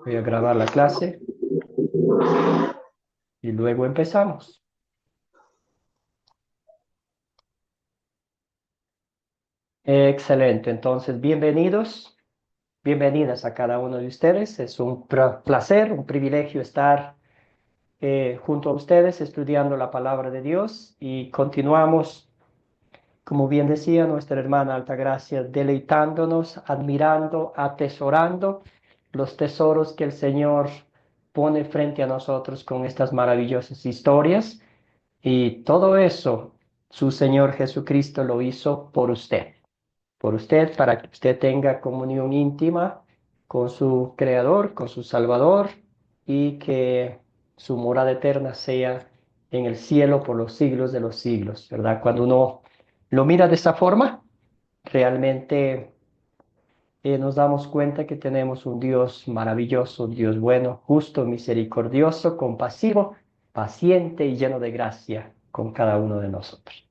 Voy a grabar la clase y luego empezamos. Excelente, entonces bienvenidas a cada uno de ustedes. Es un placer, un privilegio estar junto a ustedes estudiando la palabra de Dios y continuamos, como bien decía nuestra hermana Altagracia, deleitándonos, admirando, atesorando los tesoros que el Señor pone frente a nosotros con estas maravillosas historias. Y todo eso, su Señor Jesucristo lo hizo por usted, para que usted tenga comunión íntima con su Creador, con su Salvador, y que su morada eterna sea en el cielo por los siglos de los siglos, ¿verdad? Cuando uno lo mira de esa forma, realmente nos damos cuenta que tenemos un Dios maravilloso, un Dios bueno, justo, misericordioso, compasivo, paciente y lleno de gracia con cada uno de nosotros.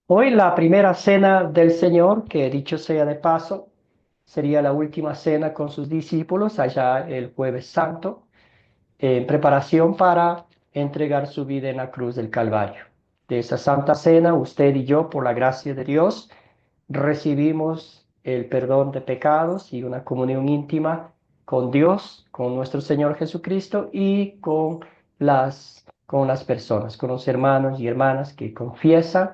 Hoy la primera cena del Señor, que dicho sea de paso, sería la última cena con sus discípulos allá el Jueves Santo, en preparación para entregar su vida en la cruz del Calvario. De esa Santa Cena, usted y yo, por la gracia de Dios, recibimos el perdón de pecados y una comunión íntima con Dios, con nuestro Señor Jesucristo y con las personas, con los hermanos y hermanas que confiesan,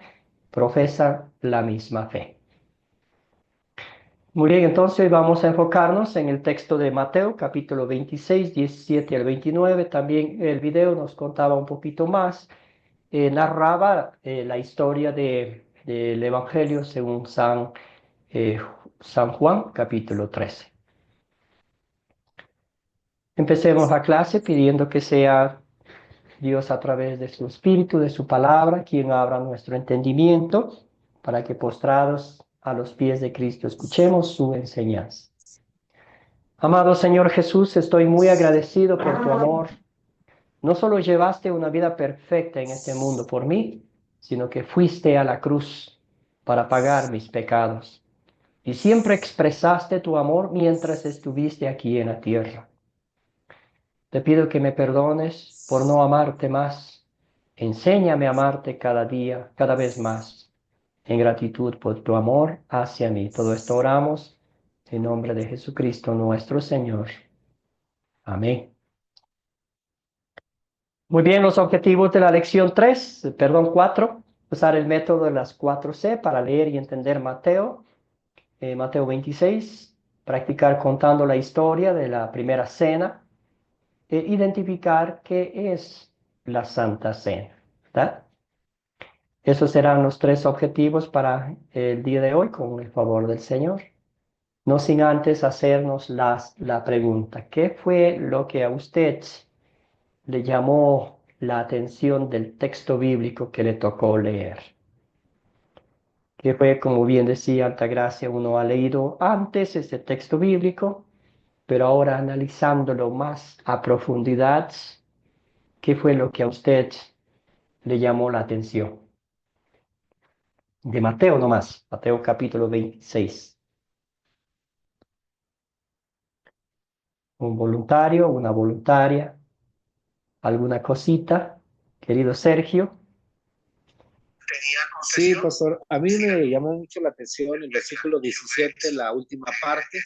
profesan la misma fe. Muy bien, entonces vamos a enfocarnos en el texto de Mateo, capítulo 26, 17 al 29. También el video nos contaba un poquito más, narraba la historia del Evangelio según eh, San Juan, capítulo 13. Empecemos la clase pidiendo que sea Dios a través de su Espíritu, de su palabra, quien abra nuestro entendimiento, para que postrados a los pies de Cristo escuchemos su enseñanza. Amado Señor Jesús, estoy muy agradecido por tu amor. No solo llevaste una vida perfecta en este mundo por mí, sino que fuiste a la cruz para pagar mis pecados. Y siempre expresaste tu amor mientras estuviste aquí en la tierra. Te pido que me perdones por no amarte más. Enséñame a amarte cada día, cada vez más, en gratitud por tu amor hacia mí. Todo esto oramos en nombre de Jesucristo nuestro Señor. Amén. Muy bien, los objetivos de la lección 4, usar el método de las 4C para leer y entender Mateo 26, practicar contando la historia de la primera cena, e identificar qué es la Santa Cena, ¿verdad? Esos serán los 3 objetivos para el día de hoy, con el favor del Señor. No sin antes hacernos la pregunta, ¿qué fue lo que a usted le llamó la atención del texto bíblico que le tocó leer? Que fue, como bien decía Altagracia, uno ha leído antes este texto bíblico, pero ahora analizándolo más a profundidad, ¿qué fue lo que a usted le llamó la atención? De Mateo nomás, Mateo capítulo 26. Un voluntario, una voluntaria, alguna cosita, querido Sergio. Sí, pastor, a mí me llamó mucho la atención el versículo 17, la última parte.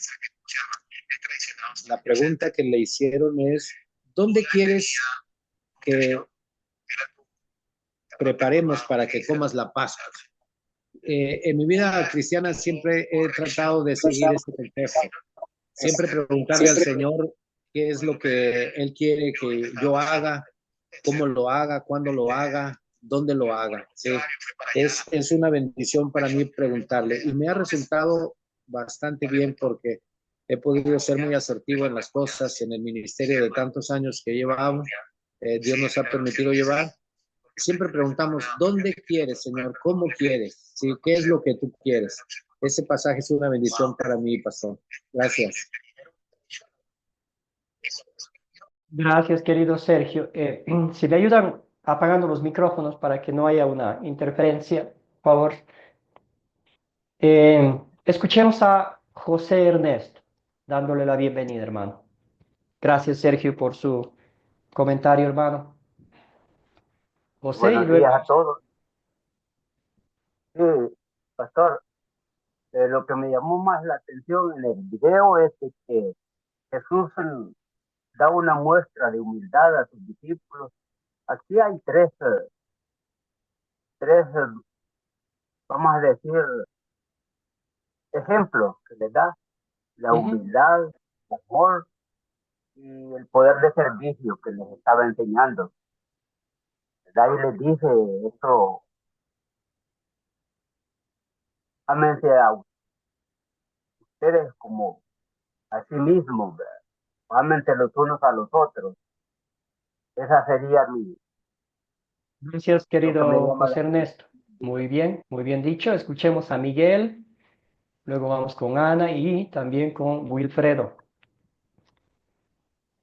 La pregunta que le hicieron es, ¿dónde quieres que preparemos para que comas la Pascua? En mi vida cristiana siempre he tratado de seguir este consejo. Siempre preguntarle al Señor qué es lo que Él quiere que yo haga, cómo lo haga, cuándo lo haga, dónde lo haga. ¿Sí? Es una bendición para mí preguntarle y me ha resultado bastante bien porque he podido ser muy asertivo en las cosas, en el ministerio de tantos años que llevamos, Dios nos ha permitido llevar. Siempre preguntamos, ¿dónde quieres, Señor? ¿Cómo quieres? ¿Sí? ¿Qué es lo que tú quieres? Ese pasaje es una bendición para mí, pastor. Gracias. Gracias, querido Sergio. Si me ayudan apagando los micrófonos para que no haya una interferencia, por favor. Escuchemos a José Ernesto. dándole la bienvenida, hermano. Gracias, Sergio, por su comentario, hermano. José, y Buenos luego, días a todos. Sí, pastor, lo que me llamó más la atención en el video es de que Jesús da una muestra de humildad a sus discípulos. Aquí hay tres, vamos a decir, ejemplos que les da: la ujú, humildad, el amor y el poder de servicio que les estaba enseñando. ¿Verdad? Y les dice esto: ámense a ustedes como a sí mismos, ¿verdad? Ámense los unos a los otros. Esa sería gracias, lo que me querido llama la José Ernesto. Muy bien dicho. Escuchemos a Miguel, luego vamos con Ana y también con Wilfredo.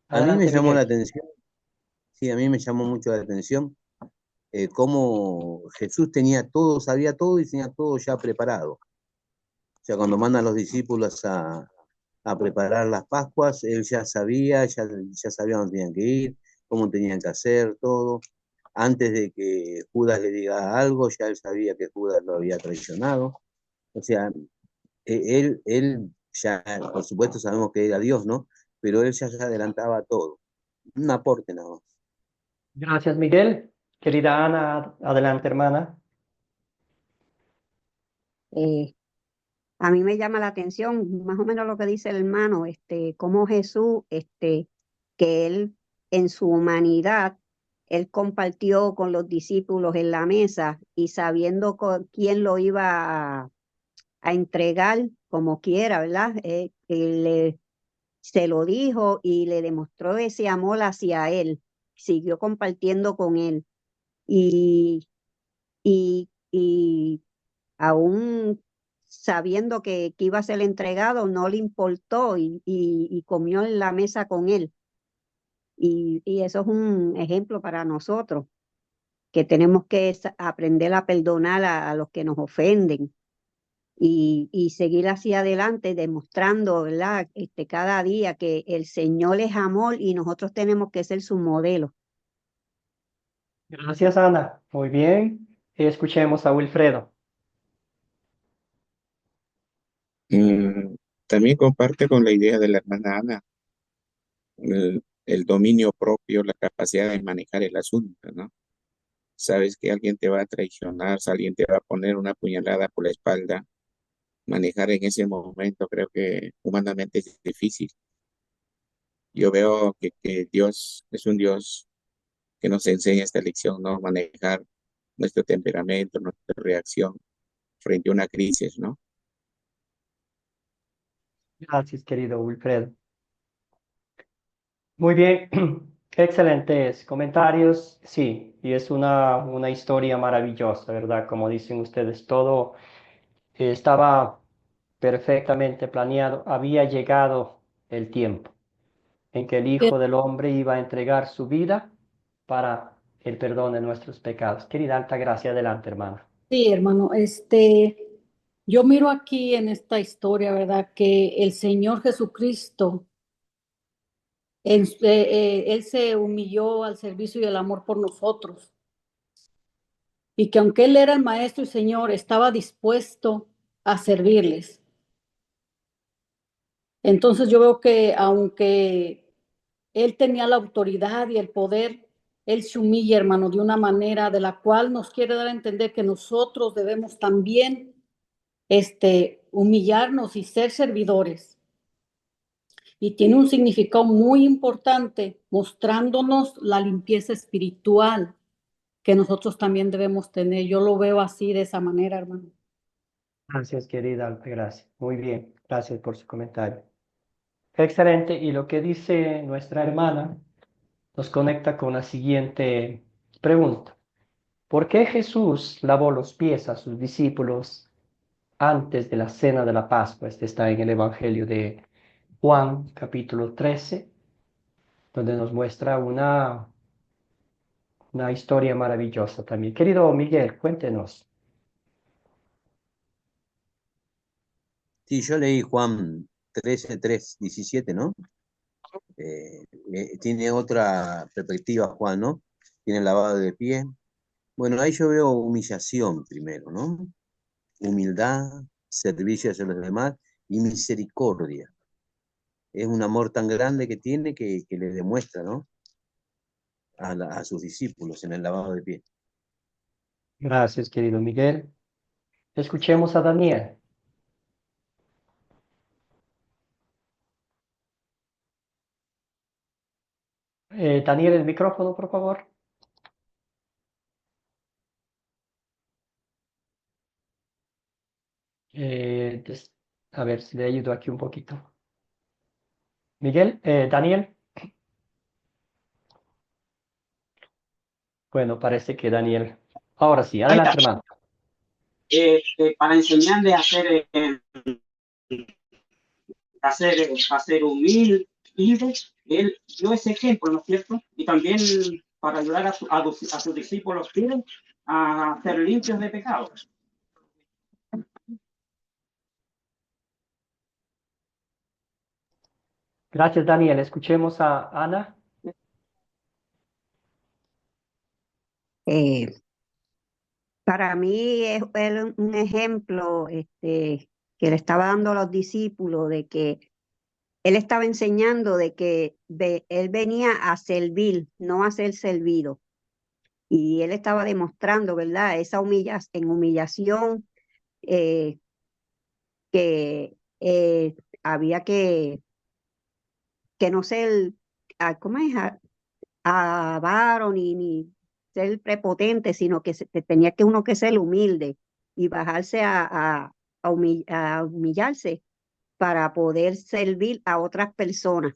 A mí me Adelante, llamó la Miguel. atención, sí, a mí me llamó mucho la atención cómo Jesús tenía todo, sabía todo y tenía todo ya preparado. O sea, cuando manda a los discípulos a preparar las Pascuas, él ya sabía, ya sabía dónde tenían que ir, cómo tenían que hacer todo. Antes de que Judas le diga algo, ya él sabía que Judas lo había traicionado. O sea, él ya, por supuesto sabemos que era Dios, ¿no? Pero él ya se adelantaba todo. Un aporte nada más. Gracias, Miguel. Querida Ana, adelante, hermana. Eh, a mí me llama la atención más o menos lo que dice el hermano, cómo Jesús, que él en su humanidad, él compartió con los discípulos en la mesa y sabiendo quién lo iba a entregar como quiera, ¿verdad? Se lo dijo y le demostró ese amor hacia él, siguió compartiendo con él y aún sabiendo que iba a ser entregado, no le importó y comió en la mesa con él. Y eso es un ejemplo para nosotros, que tenemos que aprender a perdonar a los que nos ofenden y seguir hacia adelante demostrando, ¿verdad? Cada día que el Señor es amor y nosotros tenemos que ser su modelo. Gracias, Ana. Muy bien. Escuchemos a Wilfredo. Mm, También comparte con la idea de la hermana Ana, el dominio propio, la capacidad de manejar el asunto, ¿no? Sabes que alguien te va a traicionar, si alguien te va a poner una puñalada por la espalda, manejar en ese momento creo que humanamente es difícil. Yo veo que Dios es un Dios que nos enseña esta lección, ¿no? Manejar nuestro temperamento, nuestra reacción frente a una crisis, ¿no? Gracias, querido Wilfredo. Muy bien. Excelentes comentarios. Sí, y es una historia maravillosa, ¿verdad? Como dicen ustedes, todo estaba perfectamente planeado. Había llegado el tiempo en que el Eh, Hijo del Hombre iba a entregar su vida para el perdón de nuestros pecados. Querida Altagracia, adelante, hermana. Sí, hermano, yo miro aquí en esta historia, ¿verdad? Que el Señor Jesucristo, Él se humilló al servicio y el amor por nosotros. Y que aunque Él era el Maestro y Señor, estaba dispuesto a servirles. Entonces yo veo que aunque Él tenía la autoridad y el poder, Él se humilla, hermano, de una manera de la cual nos quiere dar a entender que nosotros debemos también humillarnos y ser servidores. Y tiene un significado muy importante mostrándonos la limpieza espiritual que nosotros también debemos tener. Yo lo veo así, de esa manera, hermano. Gracias, querida Altagracia. Muy bien, gracias por su comentario. Excelente. Y lo que dice nuestra hermana nos conecta con la siguiente pregunta. ¿Por qué Jesús lavó los pies a sus discípulos antes de la cena de la Pascua? Este está en el Evangelio de Juan, capítulo 13, donde nos muestra una historia maravillosa también. Querido Miguel, cuéntenos. Sí, yo leí Juan 13:3-17, ¿no? Tiene otra perspectiva, Juan, ¿no? Tiene lavado de pie. Bueno, ahí yo veo humillación primero, ¿no? Humildad, servicio hacia los demás y misericordia. Es un amor tan grande que tiene que le demuestra, ¿no? A sus discípulos en el lavado de pie. Gracias, querido Miguel. Escuchemos a Daniel. Daniel, el micrófono, por favor. A ver si le ayudo aquí un poquito. Miguel, Daniel. Bueno, parece que Daniel. Ahora sí, adelante, hermano. Para enseñarle a ser humilde, él dio ese ejemplo, ¿no es cierto? Y también para ayudar a sus discípulos a ser limpios de pecados. Gracias, Daniel. Escuchemos a Ana. Para mí es él un ejemplo que le estaba dando a los discípulos de que él estaba enseñando de que él venía a servir, no a ser servido. Y él estaba demostrando, ¿verdad? Esa humillación que había que no ser, ¿cómo es? Avaro ni ser prepotente, sino que tenía que uno que ser humilde y bajarse a humillarse para poder servir a otras personas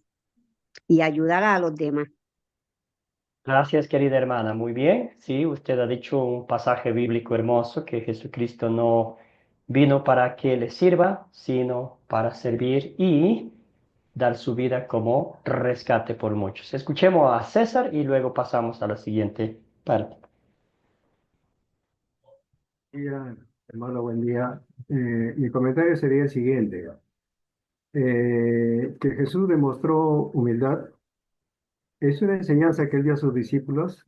y ayudar a los demás. Gracias, querida hermana. Muy bien. Sí, usted ha dicho un pasaje bíblico hermoso, que Jesucristo no vino para que le sirva, sino para servir y dar su vida como rescate por muchos. Escuchemos a César y luego pasamos a la siguiente parte. Hermano, buen día. Mi comentario sería el siguiente. Que Jesús demostró humildad es una enseñanza que él dio a sus discípulos,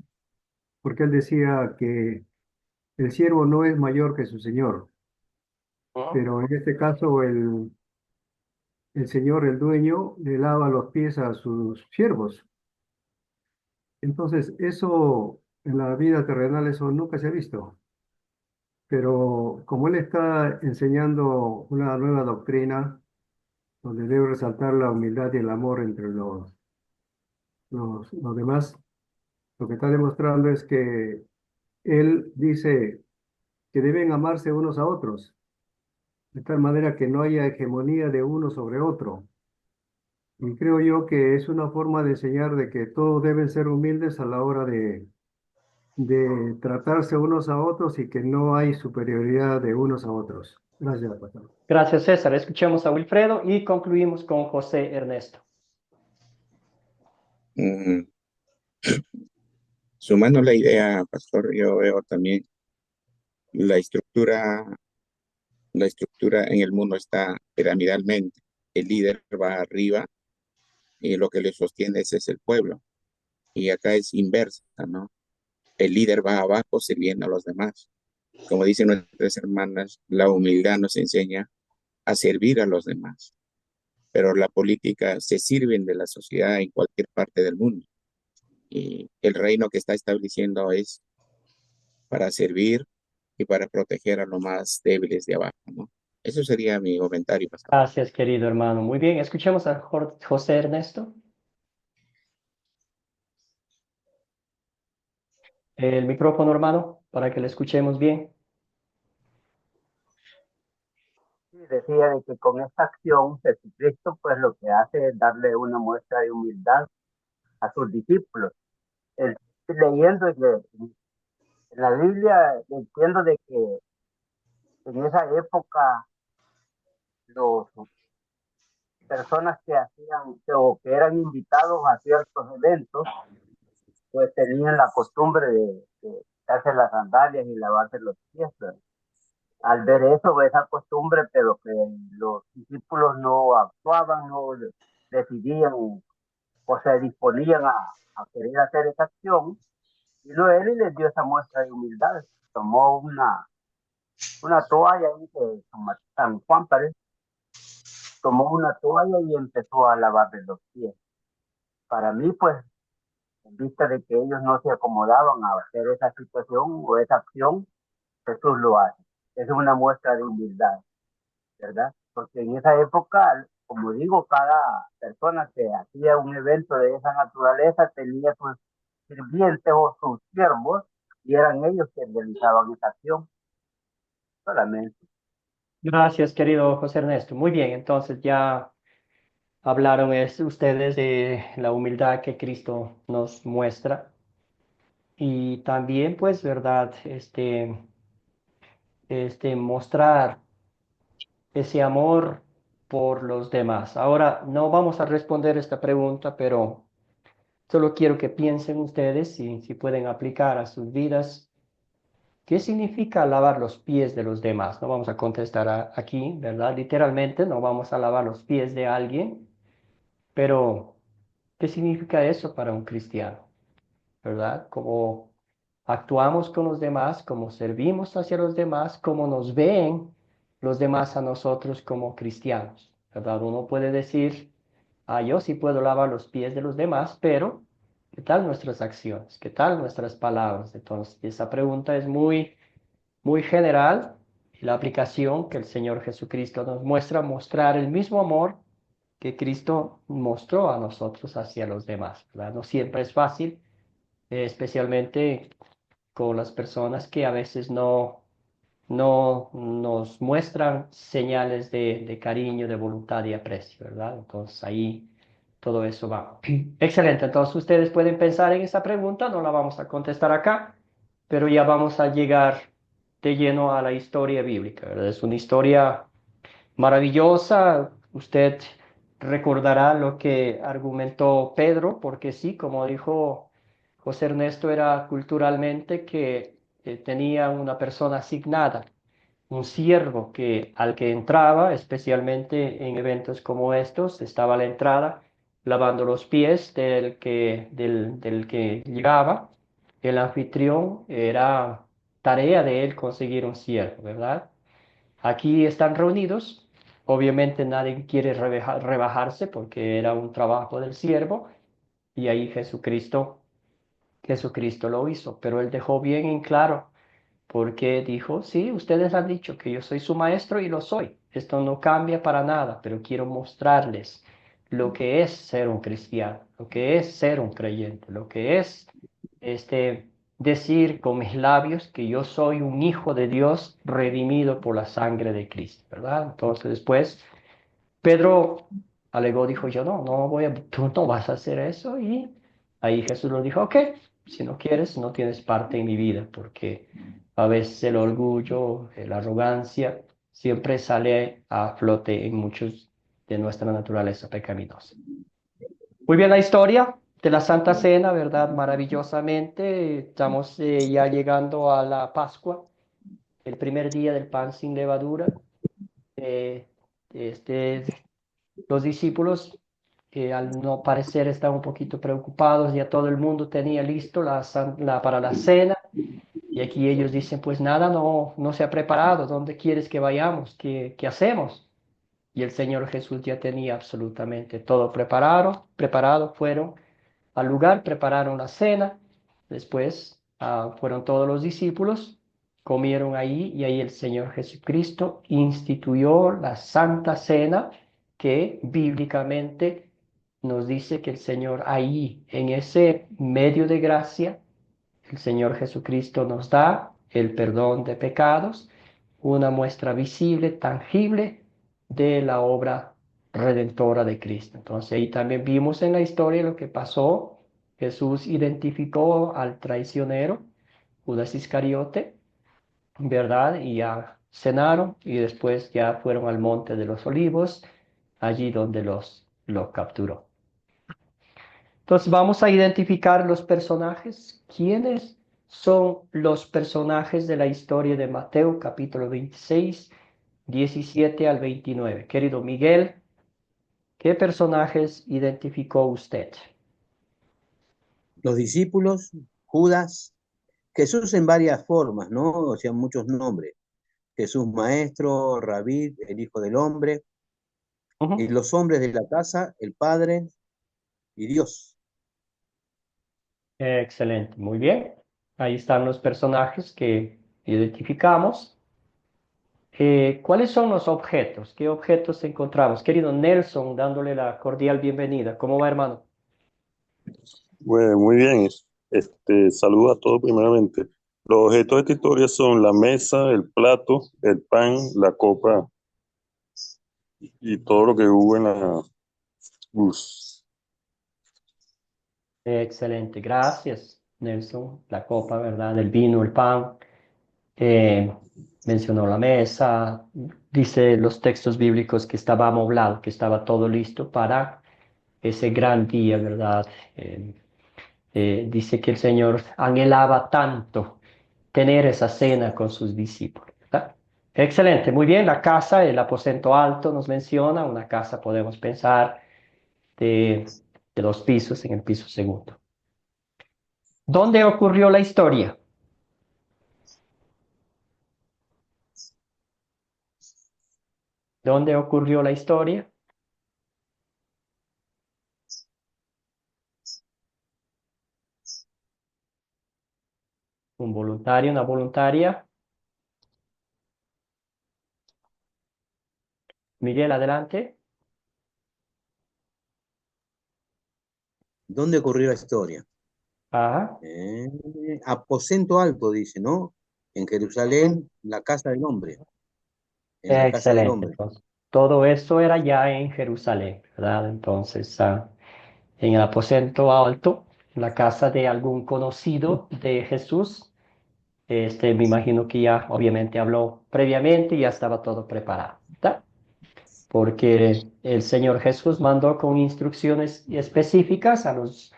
porque él decía que el siervo no es mayor que su señor, pero en este caso el señor, el dueño, le lava los pies a sus siervos. Entonces, eso en la vida terrenal, eso nunca se ha visto. Pero como él está enseñando una nueva doctrina, donde debe resaltar la humildad y el amor entre los demás, lo que está demostrando es que él dice que deben amarse unos a otros, de tal manera que no haya hegemonía de uno sobre otro. Y creo yo que es una forma de enseñar de que todos deben ser humildes a la hora de tratarse unos a otros y que no hay superioridad de unos a otros. Gracias, pastor. Gracias, César. Escuchemos a Wilfredo y concluimos con José Ernesto. Sumando la idea, pastor, yo veo también la estructura en el mundo está piramidalmente. El líder va arriba y lo que le sostiene es el pueblo. Y acá es inversa, ¿no? El líder va abajo sirviendo a los demás. Como dicen nuestras hermanas, la humildad nos enseña a servir a los demás. Pero la política se sirven de la sociedad en cualquier parte del mundo. Y el reino que está estableciendo es para servir y para proteger a los más débiles de abajo, ¿no? Eso sería mi comentario, pastor. Gracias, querido hermano. Muy bien, escuchemos a José Ernesto. El micrófono, hermano, para que le escuchemos bien. Sí, decía de que con esta acción Jesucristo pues lo que hace es darle una muestra de humildad a sus discípulos. Leyendo en la Biblia entiendo de que en esa época los personas que hacían o que eran invitados a ciertos eventos pues tenían la costumbre de quitarse las sandalias y lavarse los pies, ¿verdad? al ver eso, esa costumbre, pero que los discípulos no actuaban, no decidían o se disponían a querer hacer esa acción, vino él y les dio esa muestra de humildad. Tomó una toalla ahí que San Juan parece, tomó una toalla y empezó a lavarle los pies. Para mí, pues, en vista de que ellos no se acomodaban a hacer esa situación o esa acción, Jesús lo hace. Es una muestra de humildad, ¿verdad? Porque en esa época, como digo, cada persona que hacía un evento de esa naturaleza tenía sus sirvientes o sus siervos y eran ellos que realizaban esa acción solamente. Gracias, querido José Ernesto. Muy bien, entonces ya hablaron ustedes de la humildad que Cristo nos muestra y también, pues, ¿verdad? Mostrar ese amor por los demás. Ahora, no vamos a responder esta pregunta, pero solo quiero que piensen ustedes si pueden aplicar a sus vidas. ¿Qué significa lavar los pies de los demás? No vamos a contestar aquí, ¿verdad? Literalmente no vamos a lavar los pies de alguien, pero ¿qué significa eso para un cristiano? ¿Verdad? Cómo actuamos con los demás, cómo servimos hacia los demás, cómo nos ven los demás a nosotros como cristianos, ¿verdad? Uno puede decir, yo sí puedo lavar los pies de los demás, pero ¿qué tal nuestras acciones? ¿Qué tal nuestras palabras? Entonces, esa pregunta es muy general y la aplicación que el Señor Jesucristo nos muestra, mostrar el mismo amor que Cristo mostró a nosotros hacia los demás, ¿verdad? No siempre es fácil, especialmente con las personas que a veces no nos muestran señales de cariño, de voluntad y aprecio, ¿verdad? Entonces ahí todo eso va. Excelente, entonces ustedes pueden pensar en esa pregunta, no la vamos a contestar acá, pero ya vamos a llegar de lleno a la historia bíblica, ¿verdad? Es una historia maravillosa. Usted recordará lo que argumentó Pedro, porque sí, como dijo José Ernesto, era culturalmente que tenía una persona asignada, un siervo que al que entraba, especialmente en eventos como estos, estaba a la entrada lavando los pies del que llegaba. El anfitrión era tarea de él conseguir un siervo, ¿verdad? Aquí están reunidos. Obviamente nadie quiere rebajarse porque era un trabajo del siervo y ahí Jesucristo lo hizo, pero él dejó bien en claro porque dijo, sí, ustedes han dicho que yo soy su maestro y lo soy. Esto no cambia para nada, pero quiero mostrarles lo que es ser un cristiano, lo que es ser un creyente, lo que es este, decir con mis labios que yo soy un hijo de Dios redimido por la sangre de Cristo, ¿verdad? Entonces después Pedro alegó, dijo, yo no voy tú no vas a hacer eso. Y ahí Jesús lo dijo, ok, si no quieres, no tienes parte en mi vida, porque a veces el orgullo, la arrogancia, siempre sale a flote en muchos de nuestra naturaleza pecaminosa. Muy bien la historia de la Santa Cena, ¿verdad? Maravillosamente, estamos ya llegando a la Pascua, el primer día del pan sin levadura. Eh, este, los discípulos, al no parecer, estaban un poquito preocupados, ya todo el mundo tenía listo para la cena, y aquí ellos dicen, pues nada, no se ha preparado, ¿dónde quieres que vayamos? ¿Qué hacemos? Y el Señor Jesús ya tenía absolutamente todo preparado, fueron al lugar, prepararon la cena, después fueron todos los discípulos, comieron ahí y ahí el Señor Jesucristo instituyó la Santa Cena que bíblicamente nos dice que el Señor ahí, en ese medio de gracia, el Señor Jesucristo nos da el perdón de pecados, una muestra visible, tangible de la obra redentora de Cristo. Entonces ahí también vimos en la historia lo que pasó. Jesús identificó al traicionero, Judas Iscariote, ¿verdad? Y ya cenaron y después ya fueron al monte de los olivos, allí donde lo capturó. Entonces vamos a identificar los personajes. ¿Quiénes son los personajes de la historia de Mateo, capítulo 26, 17 al 29? Querido Miguel, ¿qué personajes identificó usted? Los discípulos, Judas, Jesús en varias formas, ¿no? O sea, muchos nombres. Jesús maestro, Rabí, el Hijo del Hombre, y los hombres de la casa, el Padre y Dios. Excelente, muy bien. Ahí están los personajes que identificamos. ¿Cuáles son los objetos? ¿Qué objetos encontramos? Querido Nelson, dándole la cordial bienvenida. ¿Cómo va, hermano? Bueno, muy bien. Saludo a todos primeramente. Los objetos de esta historia son la mesa, el plato, el pan, la copa y todo lo que hubo en la bus. Excelente, gracias, Nelson. La copa, ¿verdad? El vino, el pan. Mencionó la mesa. Dice los textos bíblicos que estaba amoblado, que estaba todo listo para ese gran día, ¿verdad? Dice que el Señor anhelaba tanto tener esa cena con sus discípulos, ¿verdad? Excelente, muy bien. La casa, el aposento alto nos menciona, una casa podemos pensar de 2 pisos en el piso segundo. ¿Dónde ocurrió la historia? ¿Dónde ocurrió la historia? Un voluntario, una voluntaria. Miguel, adelante. ¿Dónde ocurrió la historia? Ajá. Aposento alto, dice, ¿no? En Jerusalén, la casa del hombre. En la casa del Excelente. hombre. Entonces, todo eso era ya en Jerusalén, ¿verdad? Entonces, en el aposento alto, en la casa de algún conocido de Jesús, me imagino que ya obviamente habló previamente y ya estaba todo preparado, ¿verdad? Porque el Señor Jesús mandó con instrucciones específicas a los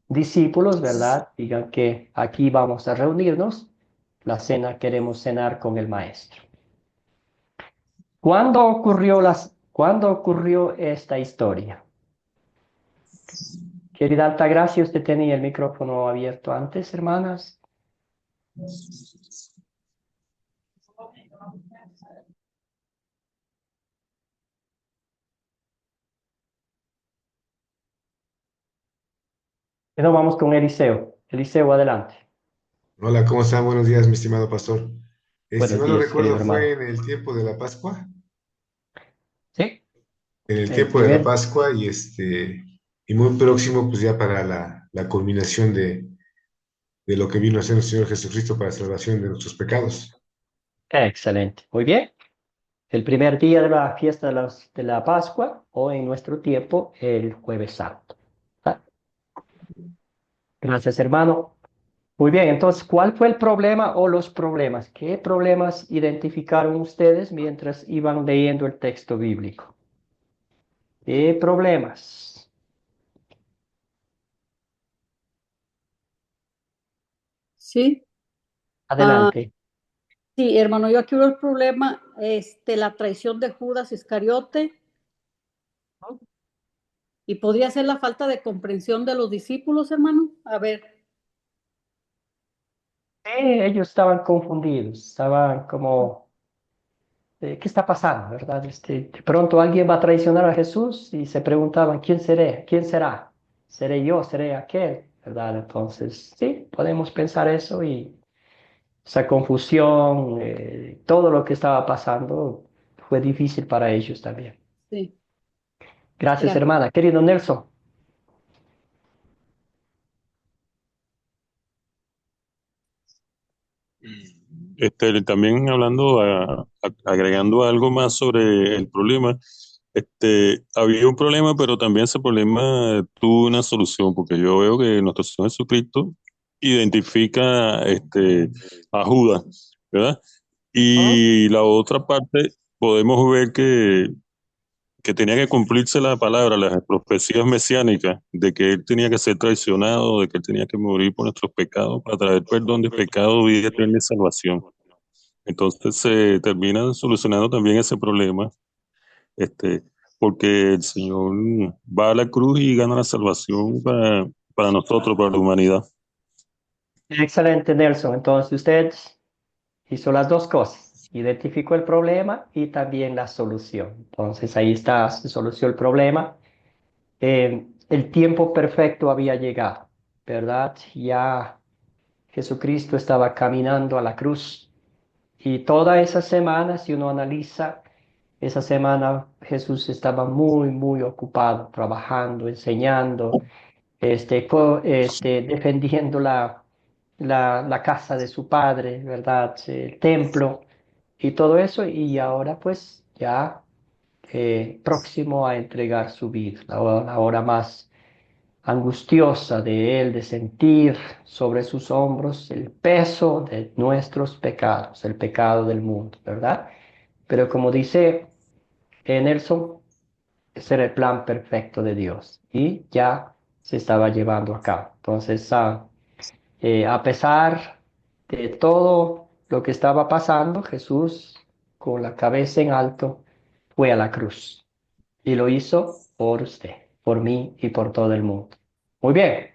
discípulos, ¿verdad? Digan que aquí vamos a reunirnos, la cena queremos cenar con el Maestro. ¿Cuándo ocurrió esta historia? Querida Altagracia, usted tenía el micrófono abierto antes, hermanas. Bueno, vamos con Eliseo. Eliseo, adelante. Hola, ¿cómo están? Buenos días, mi estimado pastor. Si Buenos mal no días, querido recuerdo, fue hermano. en el tiempo de la Pascua. Sí, En el el tiempo de la primer, Pascua y muy próximo, pues ya para la culminación de lo que vino a hacer el Señor Jesucristo para la salvación de nuestros pecados. excelente. Muy bien. El primer día de la fiesta de la Pascua, o en nuestro tiempo, el Jueves Santo. ¿Ah? Gracias, hermano. Muy bien, entonces, ¿cuál fue el problema o los problemas? ¿Qué problemas identificaron ustedes mientras iban leyendo el texto bíblico? ¿Qué problemas? Sí. Adelante. Sí, hermano, yo aquí veo el problema, la traición de Judas Iscariote, y podría ser la falta de comprensión de los discípulos, hermano. A ver. Ellos estaban confundidos, estaban como, ¿qué está pasando, verdad? De pronto alguien va a traicionar a Jesús y se preguntaban, ¿quién seré? ¿Quién será? ¿Seré yo? ¿Seré aquel? ¿Verdad? Entonces, sí, podemos pensar eso y esa confusión, todo lo que estaba pasando fue difícil para ellos también. Sí. Gracias, Gracias. hermana. Querido Nelson. También hablando, agregando algo más sobre el problema, había un problema, pero también ese problema tuvo una solución, porque yo veo que nuestro Señor Jesucristo identifica a Judas, ¿verdad? Y la otra parte, podemos ver que que tenía que cumplirse la palabra, las profecías mesiánicas, de que él tenía que ser traicionado, de que él tenía que morir por nuestros pecados para traer perdón de pecado, vida eterna y salvación. Entonces se termina solucionando también ese problema, este, porque el Señor va a la cruz y gana la salvación para nosotros, para la humanidad. Excelente, Nelson. Entonces usted hizo las dos cosas. Identificó el problema y también la solución. Entonces ahí está, se solucionó el problema. El tiempo perfecto había llegado, ¿verdad? Ya Jesucristo estaba caminando a la cruz. Y toda esa semana, si uno analiza, esa semana Jesús estaba muy, muy ocupado, trabajando, enseñando, defendiendo la casa de su padre, ¿verdad? El templo y todo eso. Y ahora pues ya próximo a entregar su vida, la hora más angustiosa de él, de sentir sobre sus hombros el peso de nuestros pecados, el pecado del mundo, ¿verdad? Pero como dice Nelson, ese era el plan perfecto de Dios y ya se estaba llevando a cabo. Entonces, a pesar de todo lo que estaba pasando, Jesús, con la cabeza en alto, fue a la cruz y lo hizo por usted, por mí y por todo el mundo. Muy bien.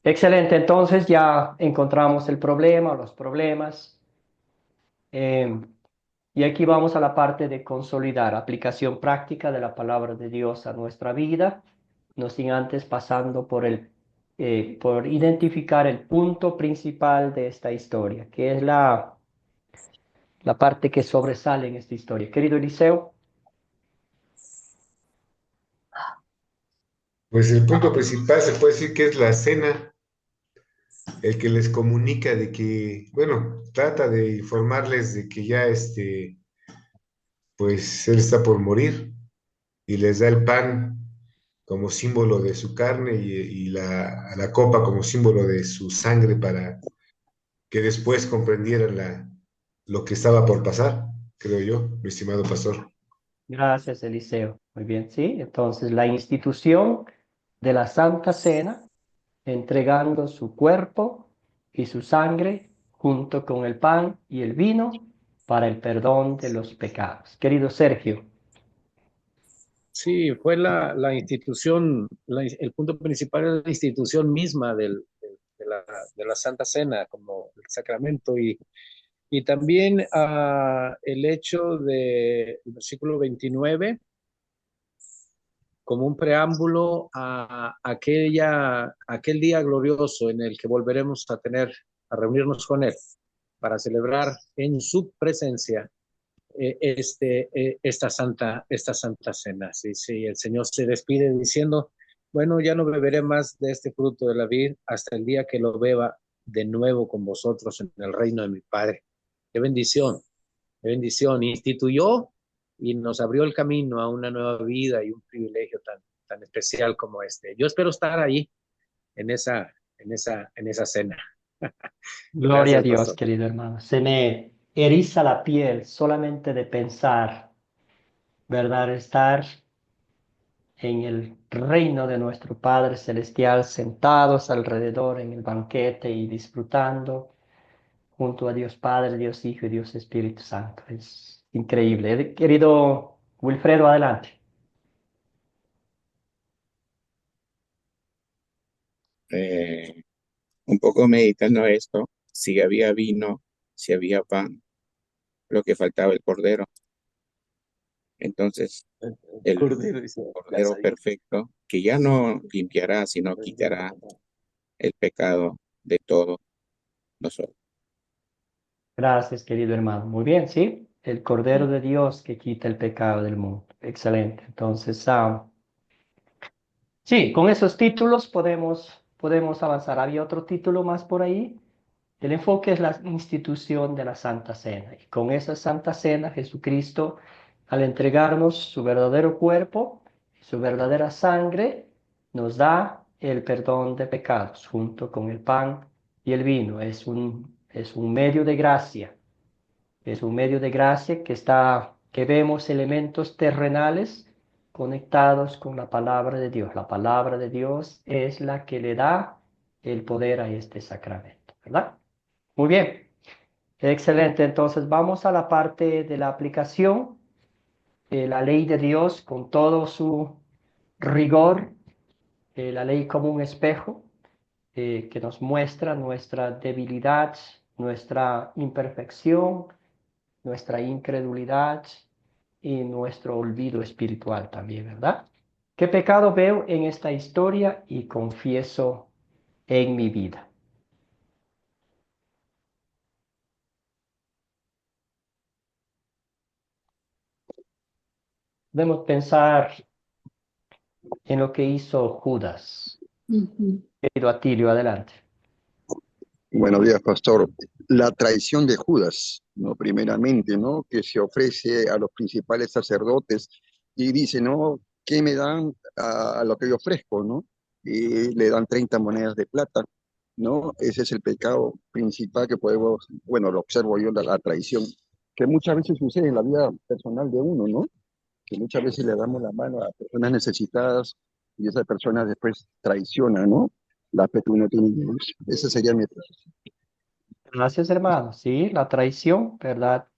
Excelente, entonces ya encontramos el problema o los problemas. Y aquí vamos a la parte de consolidar, aplicación práctica de la palabra de Dios a nuestra vida, no sin antes pasando por identificar el punto principal de esta historia, que es la parte que sobresale en esta historia. Querido Eliseo. Pues el punto principal se puede decir que es la cena, el que les comunica de que, bueno, trata de informarles de que ya pues él está por morir y les da el pan como símbolo de su carne y la copa como símbolo de su sangre para que después comprendieran lo que estaba por pasar, creo yo, mi estimado pastor. Gracias, Eliseo. Muy bien, sí. Entonces, la institución de la Santa Cena, entregando su cuerpo y su sangre junto con el pan y el vino para el perdón de los pecados. Querido Sergio. Sí, fue la institución, el punto principal es la institución misma de la Santa Cena como el sacramento y también el hecho del versículo 29 como un preámbulo a aquel día glorioso en el que volveremos a reunirnos con Él para celebrar en su presencia esta santa cena. Sí, sí, el Señor se despide diciendo, bueno, ya no beberé más de este fruto de la vid hasta el día que lo beba de nuevo con vosotros en el reino de mi Padre. Qué bendición, qué bendición. Instituyó y nos abrió el camino a una nueva vida y un privilegio tan especial como este. Yo espero estar ahí en esa cena. Gloria a Gracias, Dios, pastor. querido hermano. Se me eriza la piel solamente de pensar, ¿verdad? Estar en el reino de nuestro Padre Celestial, sentados alrededor en el banquete y disfrutando junto a Dios Padre, Dios Hijo y Dios Espíritu Santo. Es increíble. Querido Wilfredo, adelante. Un poco meditando esto, si había vino, si había pan, lo que faltaba el cordero. Entonces, el cordero perfecto, que ya no limpiará, sino quitará el pecado de todos nosotros. Gracias, querido hermano. Muy bien, ¿sí? El Cordero de Dios que quita el pecado del mundo. Excelente. Entonces, sí, con esos títulos podemos avanzar. ¿Había otro título más por ahí? El enfoque es la institución de la Santa Cena. Y con esa Santa Cena, Jesucristo, al entregarnos su verdadero cuerpo, su verdadera sangre, nos da el perdón de pecados junto con el pan y el vino. Es un medio de gracia. Es un medio de gracia que vemos elementos terrenales conectados con la palabra de Dios. La palabra de Dios es la que le da el poder a este sacramento, ¿verdad? Muy bien, excelente. Entonces vamos a la parte de la aplicación. La ley de Dios con todo su rigor, la ley como un espejo que nos muestra nuestra debilidad, nuestra imperfección, nuestra incredulidad y nuestro olvido espiritual también, ¿verdad? ¿Qué pecado veo en esta historia y confieso en mi vida? Debemos pensar en lo que hizo Judas. Querido Atilio, adelante. Buenos días, pastor. La traición de Judas, ¿no? Primeramente, ¿no? Que se ofrece a los principales sacerdotes y dice, ¿no? ¿Qué me dan a lo que yo ofrezco, ¿no? Y le dan 30 monedas de plata, ¿no? Ese es el pecado principal que podemos, bueno, lo observo yo, la traición, que muchas veces sucede en la vida personal de uno, ¿no? Que muchas veces le damos la mano a personas necesitadas y esa persona después traiciona, ¿no? La fe que uno tiene en Dios. Ese sería mi expresión. Gracias, hermano. Sí, la traición, ¿verdad?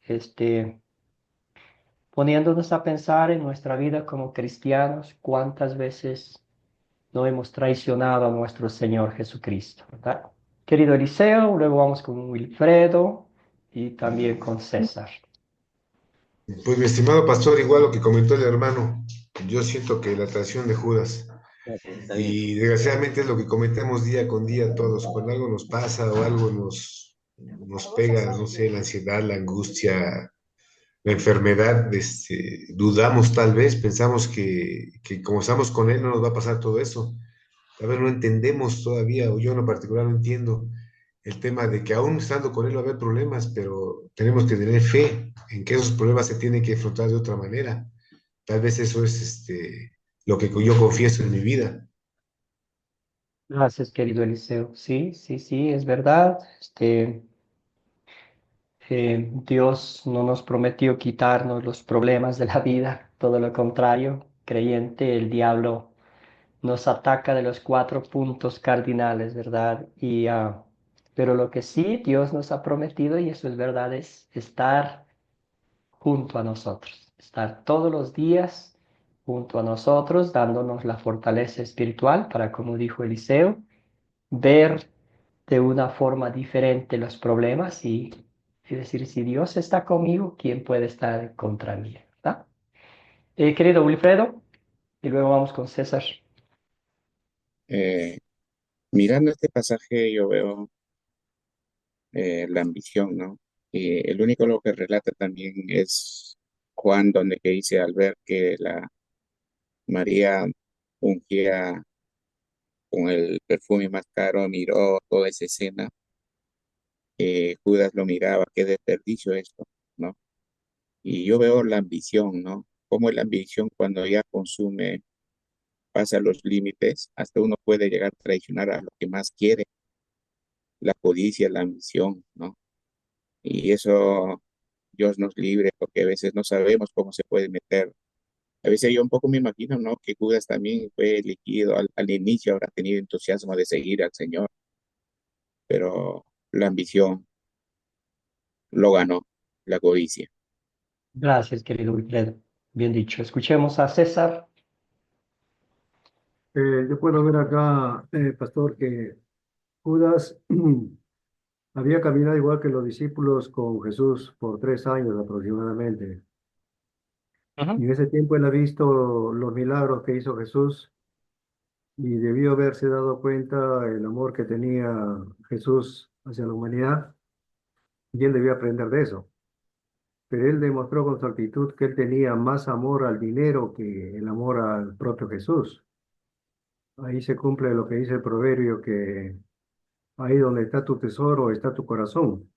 Poniéndonos a pensar en nuestra vida como cristianos, cuántas veces no hemos traicionado a nuestro Señor Jesucristo, ¿verdad? Querido Eliseo, luego vamos con Wilfredo y también con César. Pues mi estimado pastor, igual lo que comentó el hermano, yo siento que la traición de Judas, y desgraciadamente es lo que cometemos día con día todos, cuando algo nos pasa o algo nos pega, no sé, la ansiedad, la angustia, la enfermedad, dudamos tal vez, pensamos que como estamos con Él no nos va a pasar todo eso. A ver, no entendemos todavía, o yo en lo particular no entiendo el tema de que aún estando con Él va a haber problemas, pero tenemos que tener fe en que esos problemas se tienen que afrontar de otra manera. Tal vez eso es lo que yo confieso en mi vida. Gracias, querido Eliseo. Sí, sí, sí, es verdad. Dios no nos prometió quitarnos los problemas de la vida, todo lo contrario. Creyente, el diablo nos ataca de los 4 puntos cardinales, ¿verdad? Pero lo que sí Dios nos ha prometido, y eso es verdad, es estar junto a nosotros, estar todos los días junto a nosotros, dándonos la fortaleza espiritual para, como dijo Eliseo, ver de una forma diferente los problemas y decir, si Dios está conmigo, ¿quién puede estar contra mí? ¿Verdad? Querido Wilfredo, y luego vamos con César. Mirando este pasaje, yo veo la ambición, ¿no? Y el único lo que relata también es Juan, donde que dice al ver que la María ungía con el perfume más caro, miró toda esa escena, Judas lo miraba, qué desperdicio esto, ¿no? Y yo veo la ambición, ¿no? Cómo la ambición cuando ya consume, pasa los límites, hasta uno puede llegar a traicionar a lo que más quiere, la codicia, la ambición, ¿no? Y eso Dios nos libre, porque a veces no sabemos cómo se puede meter. A veces yo un poco me imagino, ¿no? Que Judas también fue elegido al inicio, habrá tenido entusiasmo de seguir al Señor, pero la ambición lo ganó, la codicia. Gracias, querido Wilfredo. Bien dicho. Escuchemos a César. Yo puedo ver acá, pastor, que Judas había caminado igual que los discípulos con Jesús por 3 años aproximadamente. Y en ese tiempo él ha visto los milagros que hizo Jesús y debió haberse dado cuenta el amor que tenía Jesús hacia la humanidad y él debió aprender de eso. Pero él demostró con su actitud que él tenía más amor al dinero que el amor al propio Jesús. Ahí se cumple lo que dice el proverbio, que ahí donde está tu tesoro está tu corazón.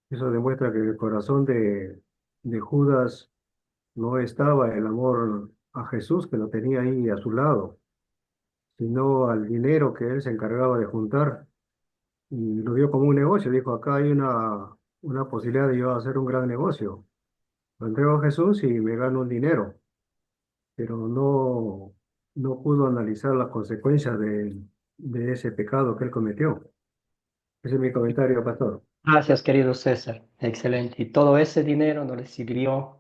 Eso demuestra que en el corazón de Judas no estaba el amor a Jesús, que lo tenía ahí a su lado, sino al dinero que él se encargaba de juntar. Y lo vio como un negocio. Dijo, acá hay una posibilidad de yo hacer un gran negocio. Lo entrego a Jesús y me gano un dinero. pero no pudo analizar las consecuencias de ese pecado que él cometió. Ese es mi comentario, pastor. Gracias, querido César. Excelente. Y todo ese dinero no le sirvió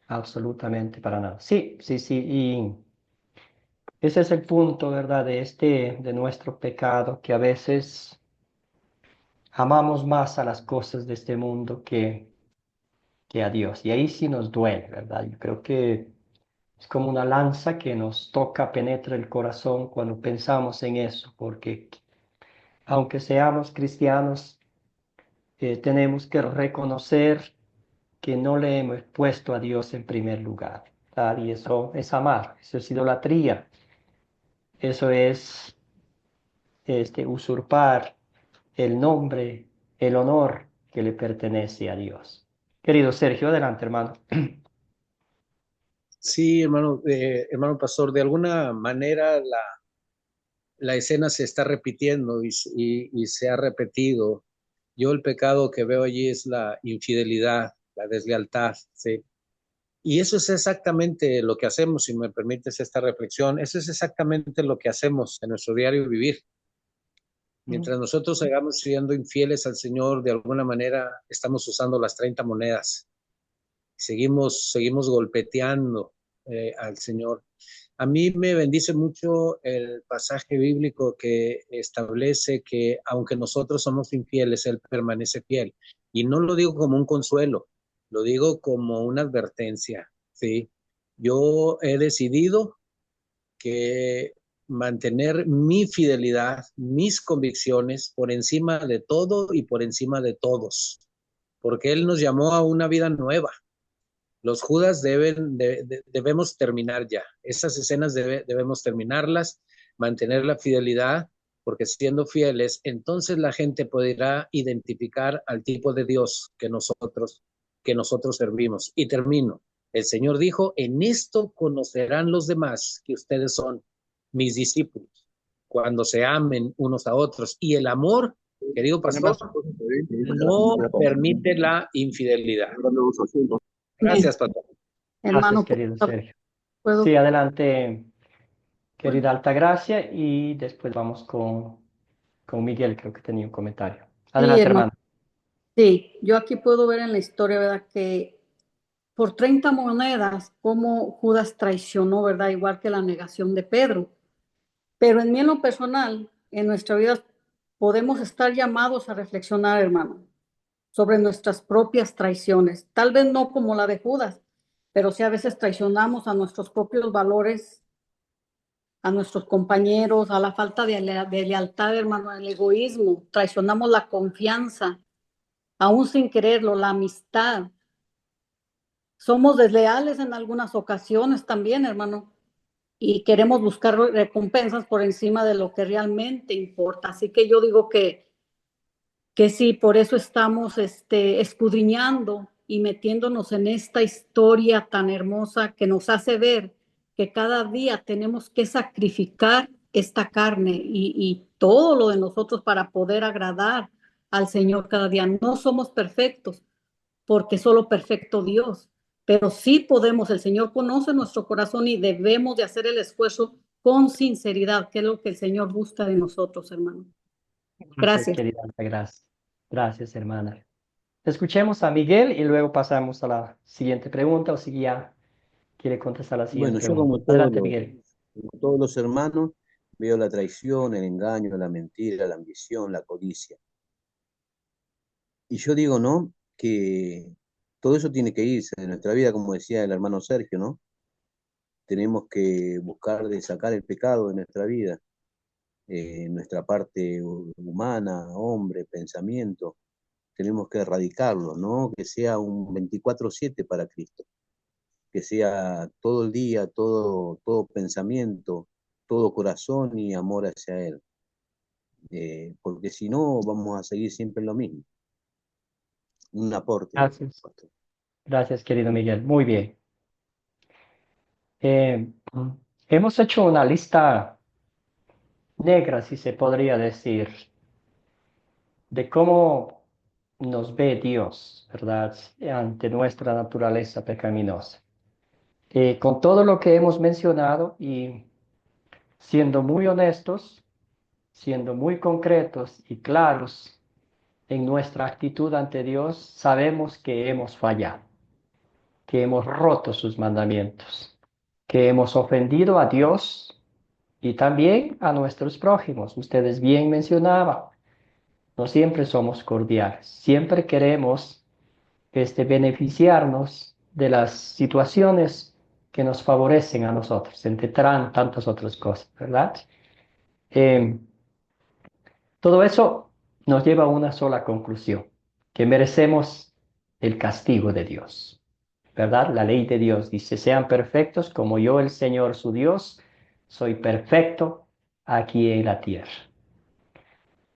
absolutamente para nada. Sí, sí, sí. Y ese es el punto, ¿verdad? De nuestro pecado, que a veces amamos más a las cosas de este mundo que a Dios. Y ahí sí nos duele, ¿verdad? Yo creo que es como una lanza que nos toca, penetra el corazón cuando pensamos en eso, porque aunque seamos cristianos, tenemos que reconocer que no le hemos puesto a Dios en primer lugar, ¿verdad? Y eso es amar, eso es idolatría, eso es usurpar el nombre, el honor que le pertenece a Dios. Querido Sergio, adelante, hermano. Sí, hermano pastor, de alguna manera la escena se está repitiendo y se ha repetido. Yo el pecado que veo allí es la infidelidad, la deslealtad, ¿sí? Y eso es exactamente lo que hacemos, si me permites esta reflexión, eso es exactamente lo que hacemos en nuestro diario vivir. Mientras nosotros sigamos siendo infieles al Señor, de alguna manera estamos usando las 30 monedas. Seguimos golpeteando al Señor. A mí me bendice mucho el pasaje bíblico que establece que aunque nosotros somos infieles, Él permanece fiel. Y no lo digo como un consuelo, lo digo como una advertencia, ¿sí? Yo he decidido que mantener mi fidelidad, mis convicciones por encima de todo y por encima de todos, porque Él nos llamó a una vida nueva. Los Judas debemos terminar ya. Esas escenas debemos terminarlas, mantener la fidelidad, porque siendo fieles, entonces la gente podrá identificar al tipo de Dios que nosotros servimos. Y termino. El Señor dijo, en esto conocerán los demás que ustedes son mis discípulos, cuando se amen unos a otros. Y el amor, querido pastor, no permite la infidelidad. Gracias, pastor. Gracias, Hermano, querido Sergio. ¿puedo? Sí, adelante, querida Altagracia, y después vamos con Miguel, creo que tenía un comentario. Sí, Adelante, hermano. hermano. Sí, yo aquí puedo ver en la historia, ¿verdad? Que por 30 monedas, cómo Judas traicionó, ¿verdad? Igual que la negación de Pedro. Pero en mí, en lo personal, en nuestra vida, podemos estar llamados a reflexionar, hermano, sobre nuestras propias traiciones. Tal vez no como la de Judas, pero sí a veces traicionamos a nuestros propios valores, a nuestros compañeros, a la falta de lealtad, hermano, al egoísmo. Traicionamos la confianza, aún sin quererlo, la amistad. Somos desleales en algunas ocasiones también, hermano, y queremos buscar recompensas por encima de lo que realmente importa. Así que yo digo que sí, por eso estamos escudriñando y metiéndonos en esta historia tan hermosa que nos hace ver que cada día tenemos que sacrificar esta carne y todo lo de nosotros para poder agradar al Señor cada día. No somos perfectos, porque solo perfecto Dios, pero sí podemos, el Señor conoce nuestro corazón y debemos de hacer el esfuerzo con sinceridad, que es lo que el Señor busca de nosotros, hermano. Gracias. Querida Altagracia. Gracias, hermana. Escuchemos a Miguel y luego pasamos a la siguiente pregunta, o si ya quiere contestar la siguiente Bueno, yo pregunta. Adelante, Miguel. como todos los hermanos, veo la traición, el engaño, la mentira, la ambición, la codicia. Y yo digo, ¿no? Que todo eso tiene que irse de nuestra vida, como decía el hermano Sergio, ¿no? Tenemos que buscar de sacar el pecado de nuestra vida, nuestra parte humana, hombre, pensamiento. Tenemos que erradicarlo, ¿no? Que sea un 24/7 para Cristo, que sea todo el día, todo pensamiento, todo corazón y amor hacia Él. Porque si no, vamos a seguir siempre en lo mismo. Un aporte. Gracias. Gracias, querido Miguel. Muy bien. Hemos hecho una lista negra, si se podría decir, de cómo nos ve Dios, ¿verdad? Ante nuestra naturaleza pecaminosa. Con todo lo que hemos mencionado y siendo muy honestos, siendo muy concretos y claros en nuestra actitud ante Dios, sabemos que hemos fallado, que hemos roto sus mandamientos, que hemos ofendido a Dios y también a nuestros prójimos. Ustedes bien mencionaban, no siempre somos cordiales, siempre queremos beneficiarnos de las situaciones que nos favorecen a nosotros, entre tantas otras cosas, ¿verdad? Eh, Todo eso nos lleva a una sola conclusión, que merecemos el castigo de Dios, ¿verdad? La ley de Dios dice, sean perfectos como yo, el Señor su Dios, soy perfecto aquí en la tierra.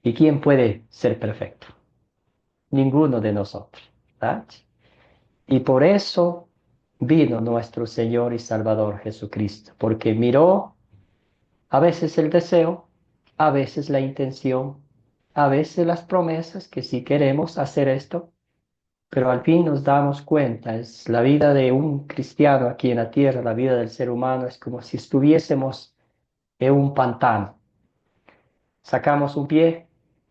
¿Y quién puede ser perfecto? Ninguno de nosotros, ¿verdad? Y por eso vino nuestro Señor y Salvador Jesucristo, porque miró a veces el deseo, a veces la intención, a veces las promesas que sí queremos hacer esto, pero al fin nos damos cuenta, es la vida de un cristiano aquí en la tierra, la vida del ser humano es como si estuviésemos en un pantano. Sacamos un pie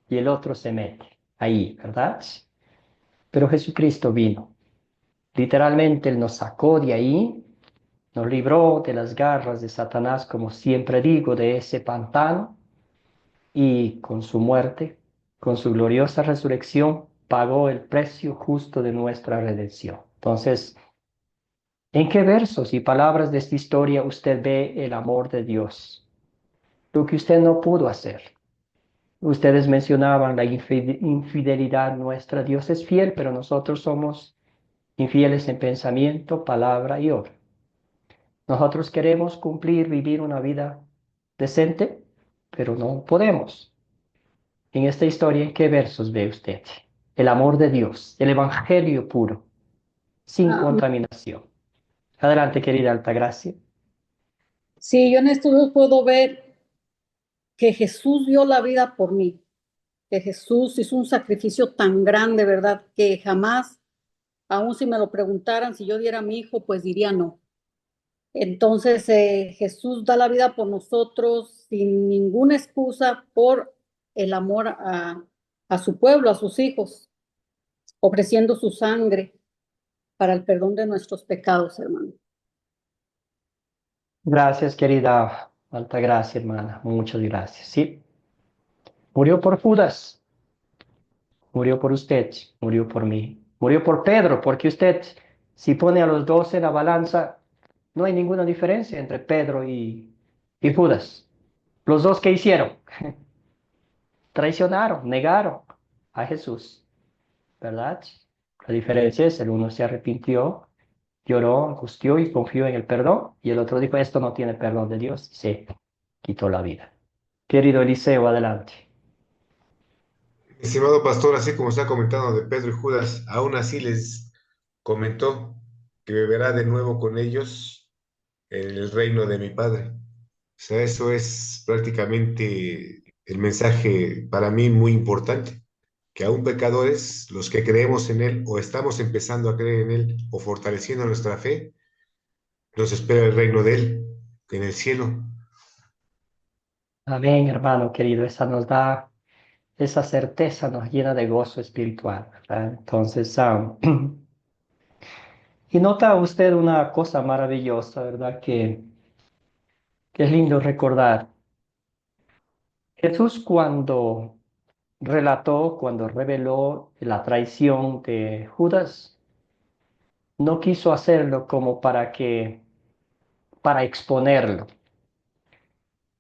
y el otro se mete ahí, ¿verdad? Pero Jesucristo vino. Literalmente Él nos sacó de ahí, nos libró de las garras de Satanás, como siempre digo, de ese pantano, y con su muerte, con su gloriosa resurrección, pagó el precio justo de nuestra redención. Entonces, ¿en qué versos y palabras de esta historia usted ve el amor de Dios? Lo que usted no pudo hacer. Ustedes mencionaban la infidelidad nuestra. Dios es fiel, pero nosotros somos infieles en pensamiento, palabra y obra. Nosotros queremos cumplir, vivir una vida decente, pero no podemos. En esta historia, ¿en qué versos ve usted? El amor de Dios, el evangelio puro, sin Ah, contaminación. Adelante, querida Altagracia. sí, yo en estos dos puedo ver que Jesús dio la vida por mí, que Jesús hizo un sacrificio tan grande, ¿verdad? Que jamás, aun si me lo preguntaran, si yo diera a mi hijo, pues diría no. Entonces, Jesús da la vida por nosotros sin ninguna excusa por el amor a su pueblo, a sus hijos, ofreciendo su sangre para el perdón de nuestros pecados, hermano. Gracias, querida Altagracia, hermana. Muchas gracias. Sí, murió por Judas, murió por usted, murió por mí, murió por Pedro, porque usted, si pone a los dos en la balanza, no hay ninguna diferencia entre Pedro y Judas. Los dos que hicieron, traicionaron, negaron a Jesús, ¿verdad? La diferencia es, el uno se arrepintió, lloró, angustió y confió en el perdón, y el otro dijo, esto no tiene perdón de Dios, y se quitó la vida. Querido Eliseo, adelante. Estimado pastor, así como está comentando de Pedro y Judas, aún así les comentó que beberá de nuevo con ellos en el reino de mi Padre. O sea, eso es prácticamente el mensaje para mí muy importante, que aún pecadores, los que creemos en Él o estamos empezando a creer en Él o fortaleciendo nuestra fe, nos espera el reino de Él en el cielo. Amén, hermano querido, esa certeza nos llena de gozo espiritual, ¿verdad? Entonces, y nota usted una cosa maravillosa, ¿verdad? Que es lindo recordar. Jesús cuando reveló la traición de Judas, no quiso hacerlo como para exponerlo.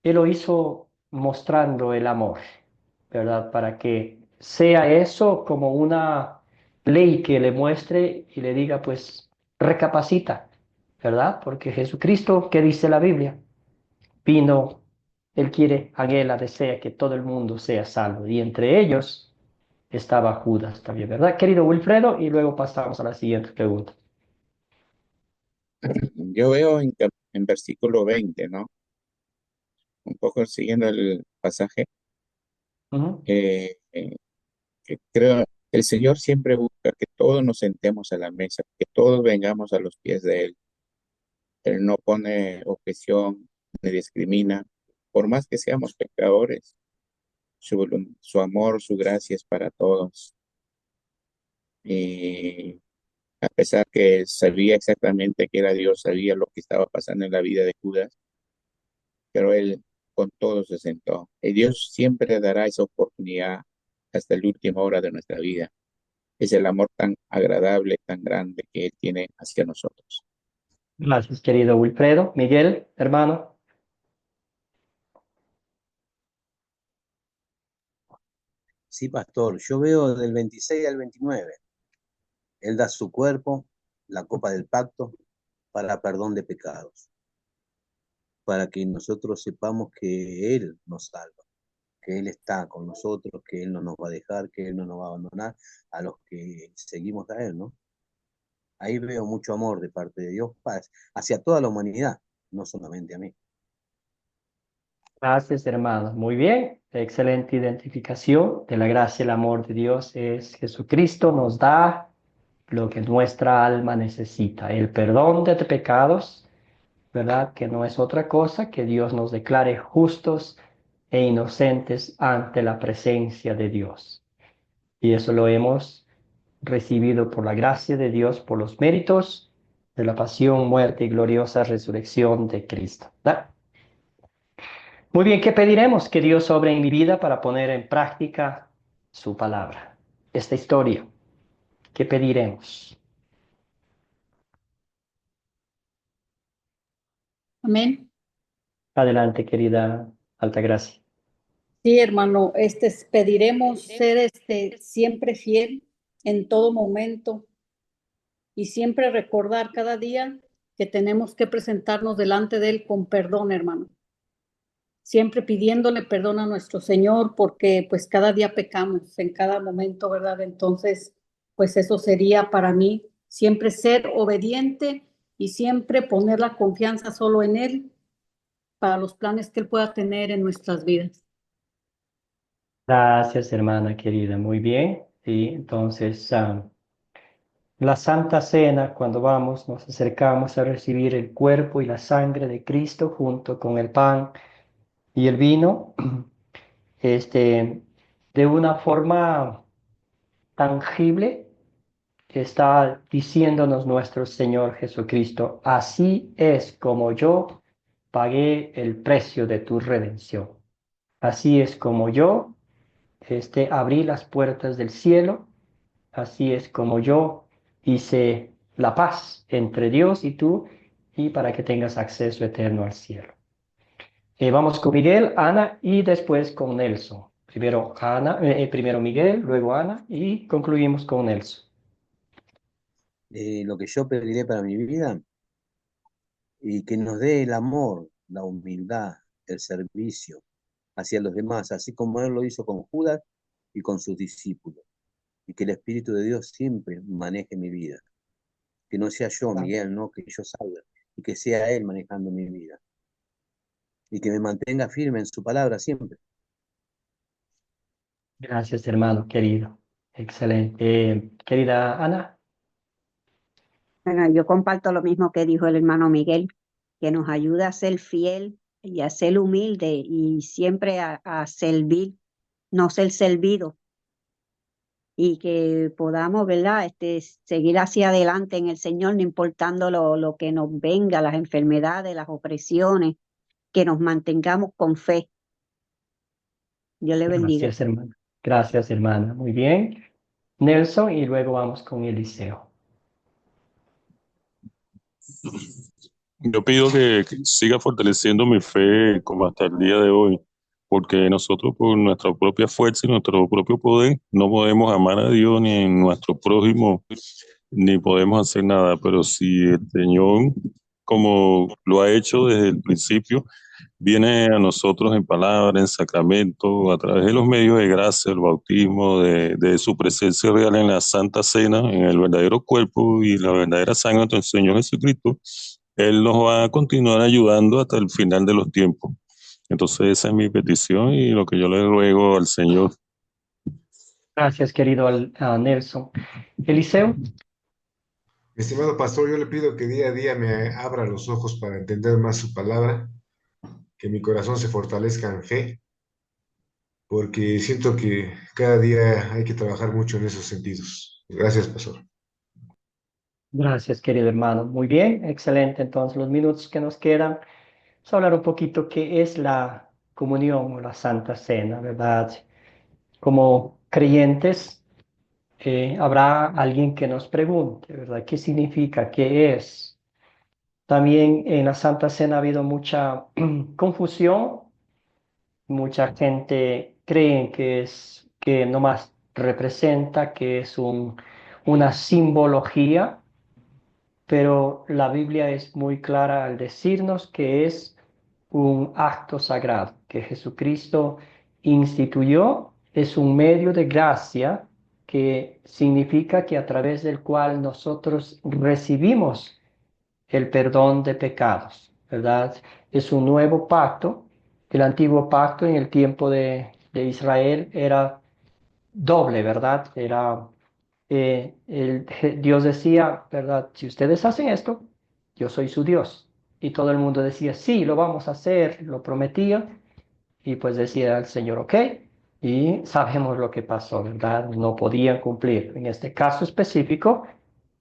Él lo hizo mostrando el amor, ¿verdad? Para que sea eso como una ley que le muestre y le diga, pues, recapacita, ¿verdad? Porque Jesucristo, ¿qué dice la Biblia? Vino, Él quiere, anhela, desea que todo el mundo sea salvo. Y entre ellos estaba Judas también, ¿verdad, querido Wilfredo? Y luego pasamos a la siguiente pregunta. Yo veo en versículo 20, ¿no? Un poco siguiendo el pasaje, Ujú. que creo el Señor siempre busca que todos nos sentemos a la mesa, que todos vengamos a los pies de Él. Él no pone objeción ni discrimina, por más que seamos pecadores. Su amor, su gracia es para todos. Y a pesar que sabía exactamente que era Dios, sabía lo que estaba pasando en la vida de Judas, pero él con todo se sentó. Y Dios siempre dará esa oportunidad hasta la última hora de nuestra vida. Es el amor tan agradable, tan grande que Él tiene hacia nosotros. Gracias, querido Wilfredo. Miguel, hermano. Sí, pastor, yo veo del 26 al 29. Él da su cuerpo, la copa del pacto, para perdón de pecados, para que nosotros sepamos que Él nos salva, que Él está con nosotros, que Él no nos va a dejar, que Él no nos va a abandonar a los que seguimos a Él, ¿no? Ahí veo mucho amor de parte de Dios hacia toda la humanidad, no solamente a mí. Gracias, hermano. Muy bien. Excelente identificación de la gracia y el amor de Dios es Jesucristo nos da lo que nuestra alma necesita, el perdón de pecados, ¿verdad? Que no es otra cosa que Dios nos declare justos e inocentes ante la presencia de Dios. Y eso lo hemos recibido por la gracia de Dios, por los méritos de la pasión, muerte y gloriosa resurrección de Cristo, ¿verdad? Muy bien, ¿qué pediremos? Que Dios obre en mi vida para poner en práctica su palabra. Esta historia, ¿qué pediremos? Amén. Adelante, querida Altagracia. Sí, hermano, pediremos ser siempre fiel en todo momento y siempre recordar cada día que tenemos que presentarnos delante de Él con perdón, hermano. Siempre pidiéndole perdón a nuestro Señor porque pues cada día pecamos en cada momento, ¿verdad? Entonces, pues eso sería para mí siempre ser obediente y siempre poner la confianza solo en Él para los planes que Él pueda tener en nuestras vidas. Gracias, hermana querida. Muy bien. Sí, entonces, la Santa Cena, cuando vamos, nos acercamos a recibir el cuerpo y la sangre de Cristo junto con el pan y el vino, de una forma tangible, está diciéndonos nuestro Señor Jesucristo, así es como yo pagué el precio de tu redención. Así es como yo abrí las puertas del cielo. Así es como yo hice la paz entre Dios y tú, y para que tengas acceso eterno al cielo. Vamos con Miguel, Ana y después con Nelson. Primero Miguel, luego Ana y concluimos con Nelson. Lo que yo pediré para mi vida y que nos dé el amor, la humildad, el servicio hacia los demás, así como Él lo hizo con Judas y con sus discípulos. Y que el Espíritu de Dios siempre maneje mi vida. Que no sea yo, Miguel, no que yo salga, y que sea Él manejando mi vida. Y que me mantenga firme en su palabra siempre. Gracias, hermano querido. Excelente. Querida Ana. Bueno, yo comparto lo mismo que dijo el hermano Miguel, que nos ayuda a ser fiel y a ser humilde y siempre a servir, no ser servido, y que podamos, ¿verdad? Seguir hacia adelante en el Señor, no importando lo que nos venga, las enfermedades, las opresiones, que nos mantengamos con fe. Dios le bendiga. Gracias, hermana. Gracias, hermana. Muy bien. Nelson y luego vamos con Eliseo. Yo pido que siga fortaleciendo mi fe como hasta el día de hoy, porque nosotros por nuestra propia fuerza y nuestro propio poder no podemos amar a Dios ni en nuestro prójimo, ni podemos hacer nada, pero si el Señor, como lo ha hecho desde el principio, viene a nosotros en palabra, en sacramento, a través de los medios de gracia, el bautismo, de su presencia real en la Santa Cena, en el verdadero cuerpo y la verdadera sangre de nuestro Señor Jesucristo, Él nos va a continuar ayudando hasta el final de los tiempos. Entonces esa es mi petición y lo que yo le ruego al Señor. Gracias, querido Nelson. Eliseo. Estimado pastor, yo le pido que día a día me abra los ojos para entender más su palabra, que mi corazón se fortalezca en fe, porque siento que cada día hay que trabajar mucho en esos sentidos. Gracias, pastor. Gracias, querido hermano. Muy bien, excelente. Entonces, los minutos que nos quedan, vamos a hablar un poquito qué es la comunión o la Santa Cena, ¿verdad? Como creyentes, habrá alguien que nos pregunte, ¿verdad? ¿Qué significa? ¿Qué es? También en la Santa Cena ha habido mucha confusión. Mucha gente cree que nomás representa, que es una simbología, pero la Biblia es muy clara al decirnos que es un acto sagrado, que Jesucristo instituyó, es un medio de gracia que significa que a través del cual nosotros recibimos el perdón de pecados, ¿verdad? Es un nuevo pacto. El antiguo pacto en el tiempo de Israel era doble, ¿verdad? Dios decía, ¿verdad? Si ustedes hacen esto, yo soy su Dios. Y todo el mundo decía, sí, lo vamos a hacer, lo prometía. Y pues decía el Señor, ok. Y sabemos lo que pasó, ¿verdad? No podían cumplir. En este caso específico,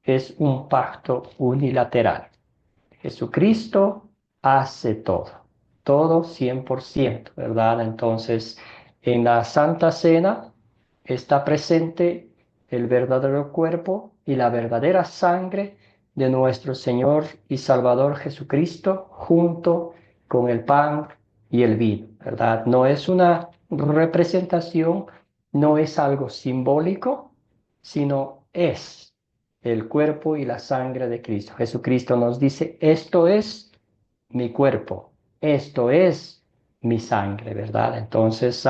es un pacto unilateral. Jesucristo hace todo 100%, ¿verdad? Entonces, en la Santa Cena está presente el verdadero cuerpo y la verdadera sangre de nuestro Señor y Salvador Jesucristo junto con el pan y el vino, ¿verdad? No es una representación, no es algo simbólico, sino es el cuerpo y la sangre de Cristo. Jesucristo nos dice, esto es mi cuerpo, esto es mi sangre, ¿verdad? Entonces,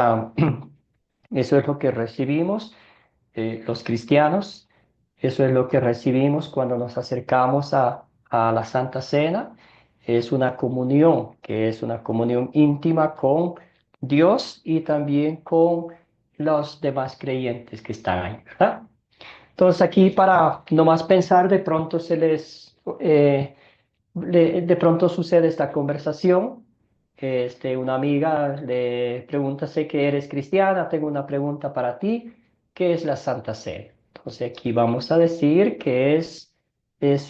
eso es lo que recibimos los cristianos, eso es lo que recibimos cuando nos acercamos a la Santa Cena. Es una comunión, que es una comunión íntima con Dios y también con los demás creyentes que están ahí, ¿verdad? Entonces aquí para nomás pensar, de pronto de pronto sucede esta conversación. Una amiga le pregunta, sé que eres cristiana, tengo una pregunta para ti, ¿qué es la Santa Cena? Entonces aquí vamos a decir que es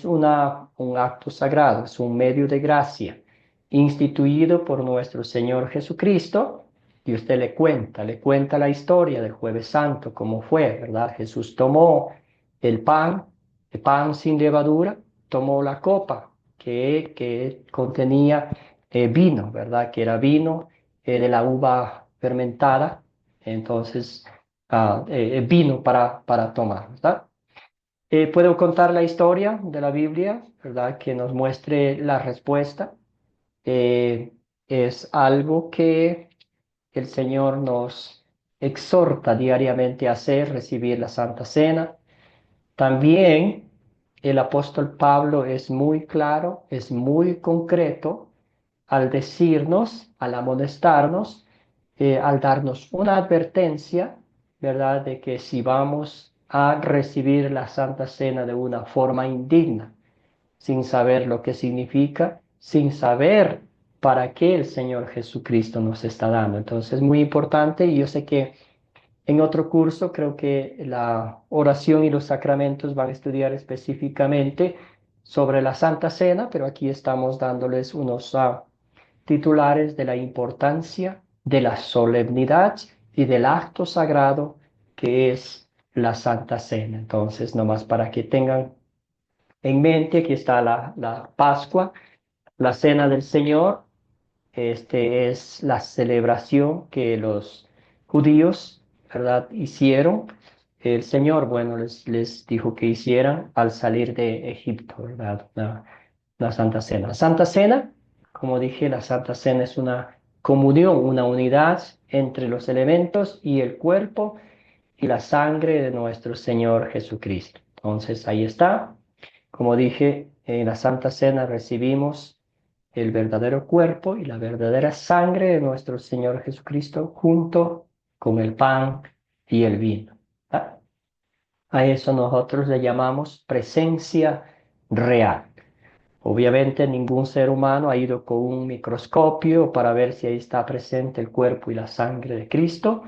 un acto sagrado, es un medio de gracia instituido por nuestro Señor Jesucristo. Y usted le cuenta la historia del Jueves Santo, cómo fue, ¿verdad? Jesús tomó el pan sin levadura, tomó la copa que contenía vino, ¿verdad? Que era vino de la uva fermentada, entonces vino para tomar, ¿verdad? Puedo contar la historia de la Biblia, ¿verdad? Que nos muestre la respuesta. Eh, es algo que el Señor nos exhorta diariamente a hacer, recibir la Santa Cena. También el apóstol Pablo es muy claro, es muy concreto al decirnos, al amonestarnos, al darnos una advertencia, ¿verdad? De que si vamos a recibir la Santa Cena de una forma indigna, sin saber lo que significa, sin saber para qué el Señor Jesucristo nos está dando. Entonces es muy importante y yo sé que en otro curso creo que la oración y los sacramentos van a estudiar específicamente sobre la Santa Cena, pero aquí estamos dándoles unos titulares de la importancia de la solemnidad y del acto sagrado que es la Santa Cena. Entonces, nomás para que tengan en mente, aquí está la Pascua, la Cena del Señor. Es la celebración que los judíos, ¿verdad?, hicieron. El Señor, bueno, les dijo que hicieran al salir de Egipto, ¿verdad? La Santa Cena. La Santa Cena, como dije, la Santa Cena es una comunión, una unidad entre los elementos y el cuerpo y la sangre de nuestro Señor Jesucristo. Entonces, ahí está. Como dije, en la Santa Cena recibimos el verdadero cuerpo y la verdadera sangre de nuestro Señor Jesucristo junto con el pan y el vino. ¿Ah? A eso nosotros le llamamos presencia real. Obviamente ningún ser humano ha ido con un microscopio para ver si ahí está presente el cuerpo y la sangre de Cristo,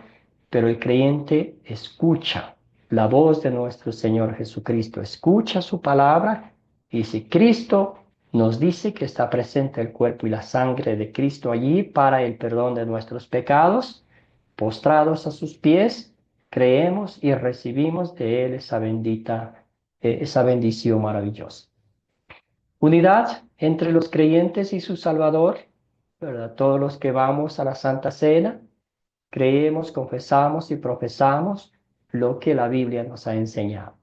pero el creyente escucha la voz de nuestro Señor Jesucristo, escucha su palabra, y si Cristo nos dice que está presente el cuerpo y la sangre de Cristo allí para el perdón de nuestros pecados, postrados a sus pies, creemos y recibimos de Él esa bendición maravillosa. Unidad entre los creyentes y su Salvador, ¿verdad? Todos los que vamos a la Santa Cena, creemos, confesamos y profesamos lo que la Biblia nos ha enseñado.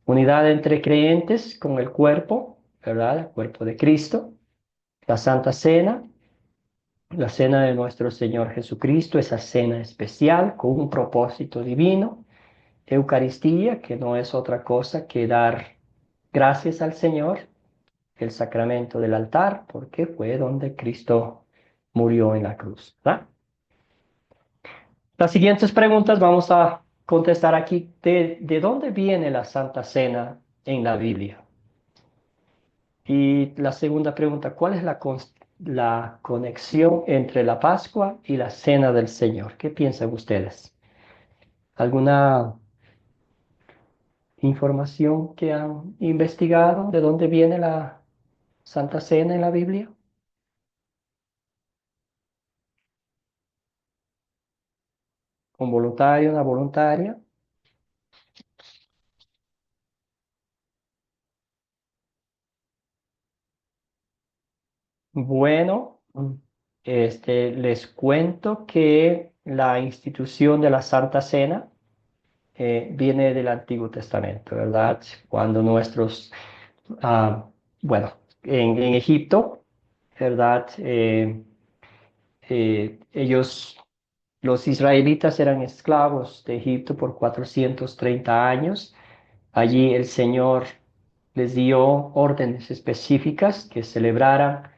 Unidad entre creyentes con el cuerpo, ¿verdad? El cuerpo de Cristo, la Santa Cena, la cena de nuestro Señor Jesucristo, esa cena especial con un propósito divino. Eucaristía, que no es otra cosa que dar gracias al Señor, el sacramento del altar, porque fue donde Cristo murió en la cruz, ¿verdad? Las siguientes preguntas vamos a contestar aquí. ¿De dónde viene la Santa Cena en la Biblia? Y la segunda pregunta, ¿cuál es la conexión entre la Pascua y la Cena del Señor? ¿Qué piensan ustedes? ¿Alguna información que han investigado de dónde viene la Santa Cena en la Biblia? ¿Un voluntario, una voluntaria? Bueno, les cuento que la institución de la Santa Cena viene del Antiguo Testamento, ¿verdad? Cuando bueno, en Egipto, ¿verdad? Los israelitas eran esclavos de Egipto por 430 años. Allí el Señor les dio órdenes específicas que celebraran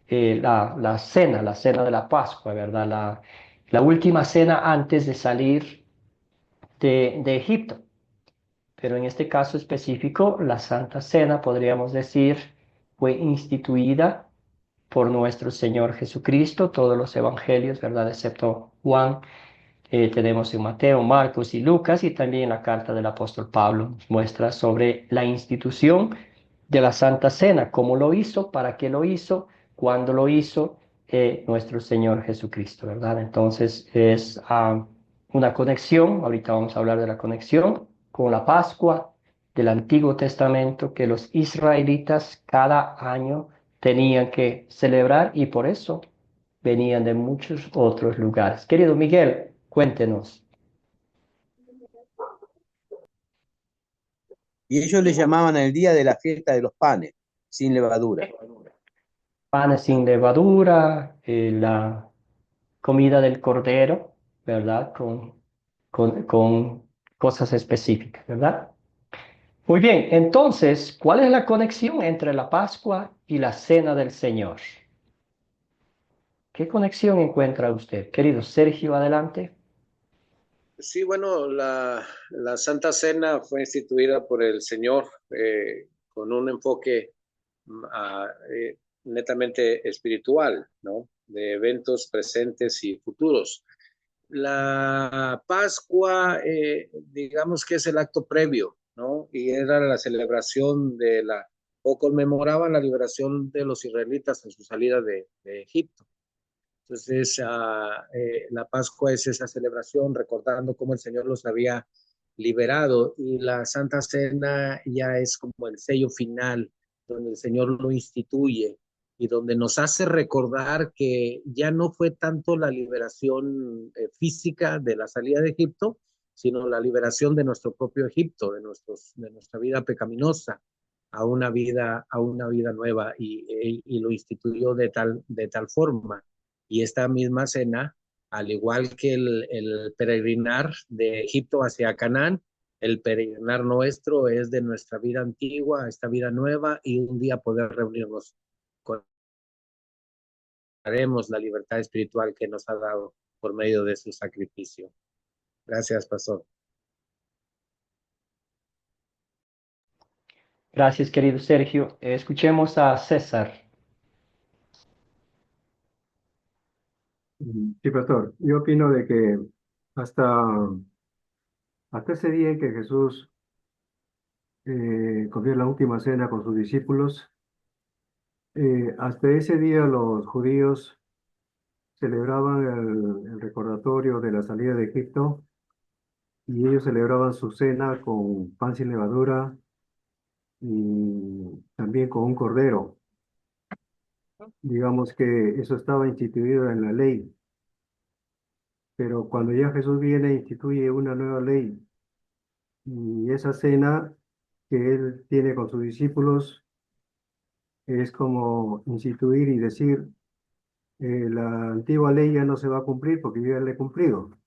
la cena de la Pascua, ¿verdad? La última cena antes de salir de Egipto. Pero en este caso específico, la Santa Cena, podríamos decir, fue instituida por nuestro Señor Jesucristo, todos los evangelios, ¿verdad? Excepto Juan. Tenemos en Mateo, Marcos y Lucas, y también la carta del apóstol Pablo nos muestra sobre la institución de la Santa Cena, cómo lo hizo, para qué lo hizo, cuándo lo hizo nuestro Señor Jesucristo, ¿verdad? Entonces es una conexión, ahorita vamos a hablar de la conexión con la Pascua del Antiguo Testamento que los israelitas cada año tenían que celebrar, y por eso venían de muchos otros lugares. Querido Miguel, cuéntenos. Y ellos le llamaban el día de la fiesta de los panes, sin levadura. Panes sin levadura, la comida del cordero, ¿verdad? Con cosas específicas, ¿verdad? Muy bien, entonces, ¿cuál es la conexión entre la Pascua y la Cena del Señor? ¿Qué conexión encuentra usted? Querido Sergio, adelante. Sí, bueno, la Santa Cena fue instituida por el Señor con un enfoque netamente espiritual, ¿no? De eventos presentes y futuros. La Pascua, digamos que es el acto previo, ¿no? Y era la celebración o conmemoraban la liberación de los israelitas en su salida de Egipto. Entonces, la Pascua es esa celebración recordando cómo el Señor los había liberado, y la Santa Cena ya es como el sello final, donde el Señor lo instituye y donde nos hace recordar que ya no fue tanto la liberación física de la salida de Egipto, sino la liberación de nuestro propio Egipto, de nuestra vida pecaminosa a una vida nueva, y lo instituyó de tal forma. Y esta misma cena, al igual que el peregrinar de Egipto hacia Canaán, el peregrinar nuestro es de nuestra vida antigua a esta vida nueva, y un día poder reunirnos con la libertad espiritual que nos ha dado por medio de su sacrificio. Gracias, pastor. Gracias, querido Sergio. Escuchemos a César. Sí, pastor. Yo opino de que hasta, hasta ese día en que Jesús comió la última cena con sus discípulos, hasta ese día los judíos celebraban el recordatorio de la salida de Egipto y ellos celebraban su cena con pan sin levadura y también con un cordero. Digamos que eso estaba instituido en la ley, pero cuando ya Jesús viene, instituye una nueva ley y esa cena que él tiene con sus discípulos es como instituir y decir, la antigua ley ya no se va a cumplir porque yo ya la he cumplido.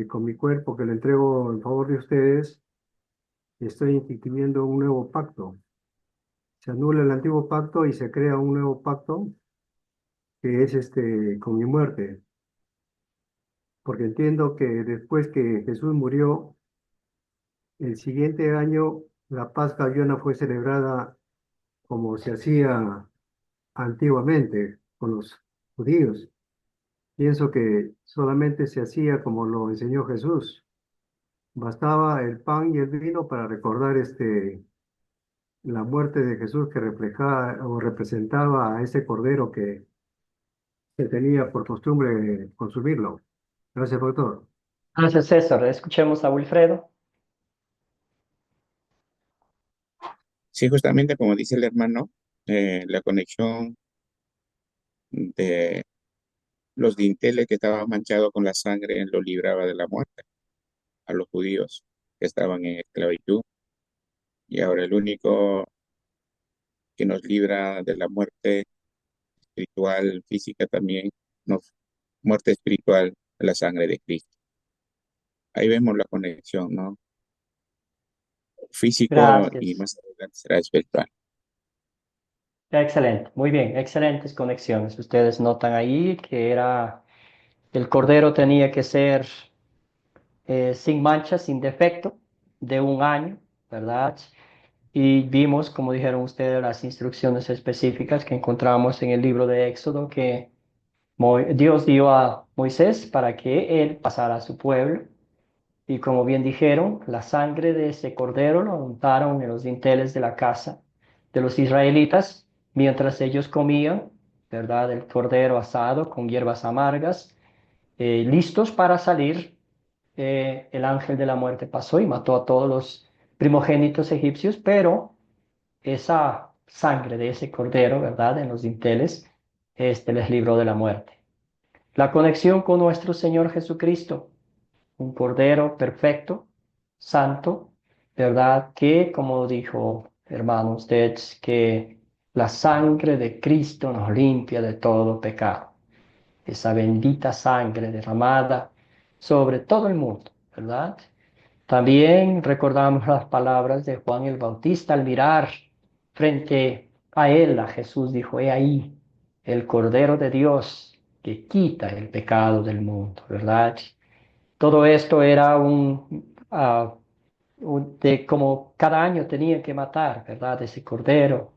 Con mi cuerpo que lo entrego en favor de ustedes, estoy instituyendo un nuevo pacto. Se anula el antiguo pacto y se crea un nuevo pacto que es con mi muerte. Porque entiendo que después que Jesús murió, el siguiente año la Pascua ya no fue celebrada como se hacía antiguamente con los judíos. Pienso que solamente se hacía como lo enseñó Jesús. Bastaba el pan y el vino para recordar la muerte de Jesús que reflejaba o representaba a ese cordero que se tenía por costumbre consumirlo. Gracias, doctor. Gracias, César. Escuchemos a Wilfredo. Sí, justamente como dice el hermano, la conexión de los dinteles que estaban manchados con la sangre lo libraba de la muerte a los judíos que estaban en esclavitud. Y ahora el único que nos libra de la muerte espiritual, física también, nos, muerte espiritual, la sangre de Cristo. Ahí vemos la conexión, ¿no? Físico y Gracias. más adelante será espiritual. Excelente, muy bien, excelentes conexiones. Ustedes notan ahí que el cordero tenía que ser sin mancha, sin defecto, de un año, ¿verdad? Y vimos, como dijeron ustedes, las instrucciones específicas que encontramos en el libro de Éxodo que Dios dio a Moisés para que él pasara a su pueblo. Y como bien dijeron, la sangre de ese cordero lo untaron en los dinteles de la casa de los israelitas mientras ellos comían, ¿verdad? El cordero asado con hierbas amargas, listos para salir. El ángel de la muerte pasó y mató a todos los primogénitos egipcios, pero esa sangre de ese cordero, ¿verdad? En los dinteles, les libró de la muerte. La conexión con nuestro Señor Jesucristo, un cordero perfecto, santo, ¿verdad? Que, como dijo hermano usted, que la sangre de Cristo nos limpia de todo pecado. Esa bendita sangre derramada sobre todo el mundo, ¿verdad? También recordamos las palabras de Juan el Bautista al mirar frente a él, a Jesús, dijo, he ahí el Cordero de Dios que quita el pecado del mundo, ¿verdad? Todo esto era de como cada año tenía que matar, ¿verdad? Ese cordero.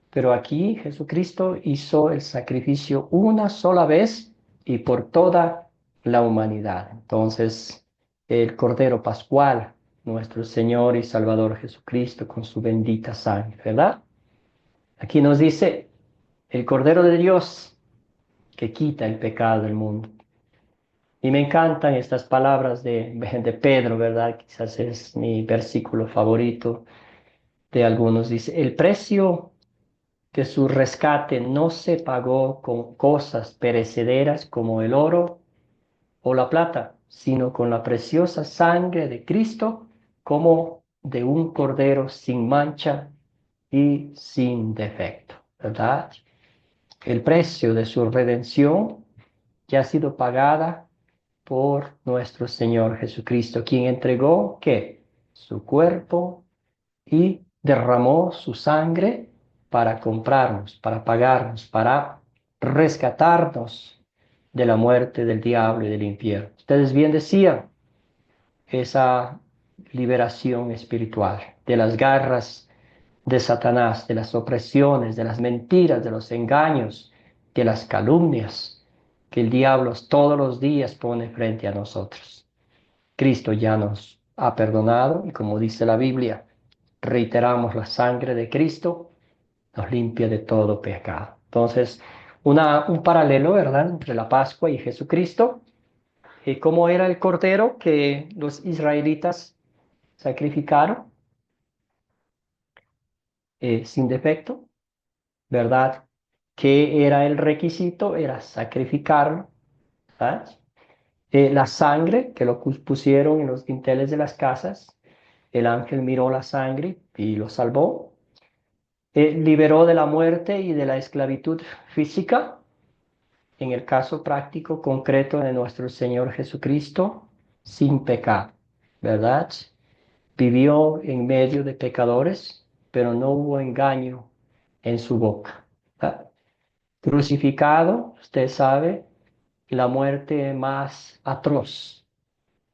Pero aquí Jesucristo hizo el sacrificio una sola vez y por toda la humanidad. Entonces, el cordero pascual, nuestro Señor y Salvador Jesucristo, con su bendita sangre, ¿verdad? Aquí nos dice, el cordero de Dios que quita el pecado del mundo. Y me encantan estas palabras de Pedro, ¿verdad? Quizás es mi versículo favorito de algunos. Dice, el precio de su rescate no se pagó con cosas perecederas como el oro o la plata, sino con la preciosa sangre de Cristo como de un cordero sin mancha y sin defecto, ¿verdad? El precio de su redención ya ha sido pagada por nuestro Señor Jesucristo, quien entregó, ¿qué? Su cuerpo y derramó su sangre para comprarnos, para pagarnos, para rescatarnos de la muerte del diablo y del infierno. Ustedes bien decían, esa liberación espiritual de las garras de Satanás, de las opresiones, de las mentiras, de los engaños, de las calumnias que el diablo todos los días pone frente a nosotros. Cristo ya nos ha perdonado y como dice la Biblia, reiteramos la sangre de Cristo, nos limpia de todo pecado. Entonces, un paralelo, ¿verdad?, entre la Pascua y Jesucristo. ¿Cómo era el cordero que los israelitas sacrificaron? Sin defecto, ¿verdad? ¿Qué era el requisito? Era sacrificarlo, ¿verdad? La sangre que lo pusieron en los dinteles de las casas, el ángel miró la sangre y lo salvó. Liberó de la muerte y de la esclavitud física, en el caso práctico concreto de nuestro Señor Jesucristo, sin pecado, ¿verdad? Vivió en medio de pecadores, pero no hubo engaño en su boca, ¿verdad? Crucificado, usted sabe, la muerte más atroz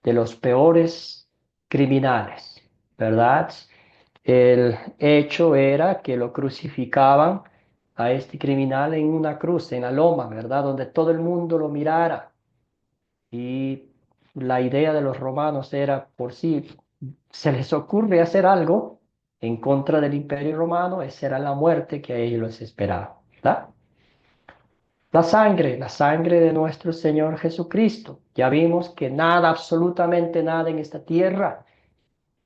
de los peores criminales, ¿verdad? El hecho era que lo crucificaban a este criminal en una cruz, en la loma, ¿verdad? Donde todo el mundo lo mirara. Y la idea de los romanos era, por si se les ocurre hacer algo en contra del Imperio Romano, esa era la muerte que a ellos les esperaba, ¿verdad? La sangre de nuestro Señor Jesucristo. Ya vimos que nada, absolutamente nada en esta tierra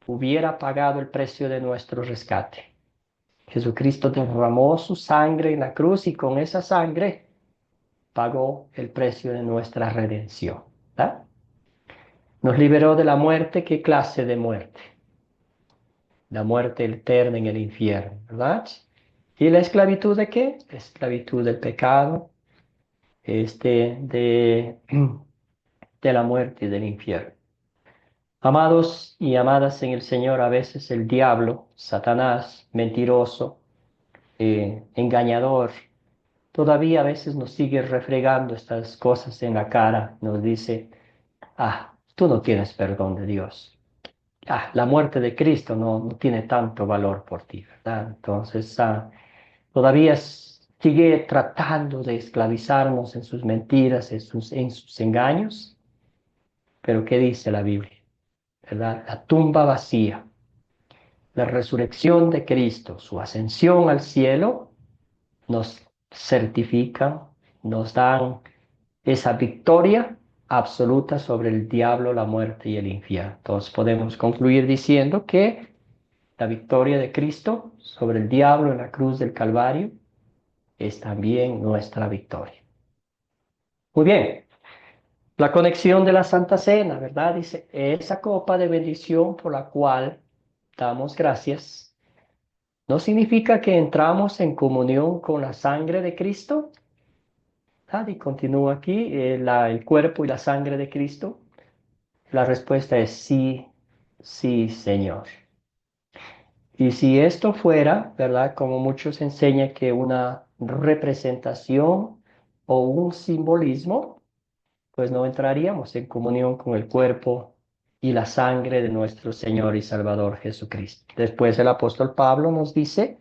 hubiera pagado el precio de nuestro rescate. Jesucristo derramó su sangre en la cruz y con esa sangre pagó el precio de nuestra redención, ¿verdad? Nos liberó de la muerte. ¿Qué clase de muerte? La muerte eterna en el infierno, ¿verdad? ¿Y la esclavitud de qué? La esclavitud del pecado, de la muerte y del infierno. Amados y amadas en el Señor, a veces el diablo, Satanás, mentiroso, engañador, todavía a veces nos sigue refregando estas cosas en la cara. Nos dice, tú no tienes perdón de Dios. La muerte de Cristo no tiene tanto valor por ti, ¿verdad? Entonces, todavía sigue tratando de esclavizarnos en sus mentiras, en sus engaños. Pero ¿qué dice la Biblia? ¿Verdad? La tumba vacía, la resurrección de Cristo, su ascensión al cielo, nos certifican, nos dan esa victoria absoluta sobre el diablo, la muerte y el infierno. Entonces podemos concluir diciendo que la victoria de Cristo sobre el diablo en la cruz del Calvario es también nuestra victoria. Muy bien, la conexión de la Santa Cena, ¿verdad? Dice, esa copa de bendición por la cual damos gracias, ¿no significa que entramos en comunión con la sangre de Cristo? Y continúa aquí, el cuerpo y la sangre de Cristo. La respuesta es sí, sí, Señor. Y si esto fuera, ¿verdad? Como muchos enseñan que una representación o un simbolismo, pues no entraríamos en comunión con el cuerpo y la sangre de nuestro Señor y Salvador Jesucristo. Después el apóstol Pablo nos dice,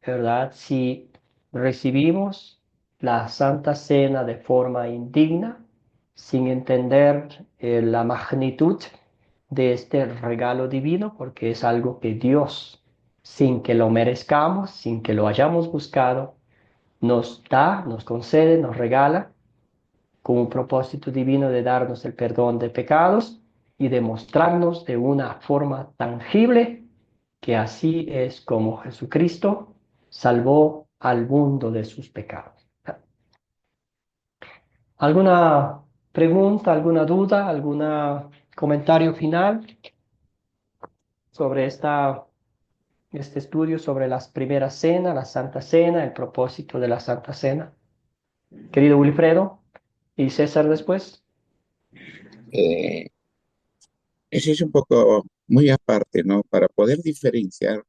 ¿verdad? Si recibimos la Santa Cena de forma indigna, sin entender la magnitud de este regalo divino, porque es algo que Dios, sin que lo merezcamos, sin que lo hayamos buscado, nos da, nos concede, nos regala, con un propósito divino de darnos el perdón de pecados y de mostrarnos de una forma tangible que así es como Jesucristo salvó al mundo de sus pecados. ¿Alguna pregunta, alguna duda, algún comentario final sobre este estudio sobre las primeras cenas, la Santa Cena, el propósito de la Santa Cena? Querido Wilfredo y César después. Eh, Eso es un poco muy aparte, ¿no? Para poder diferenciar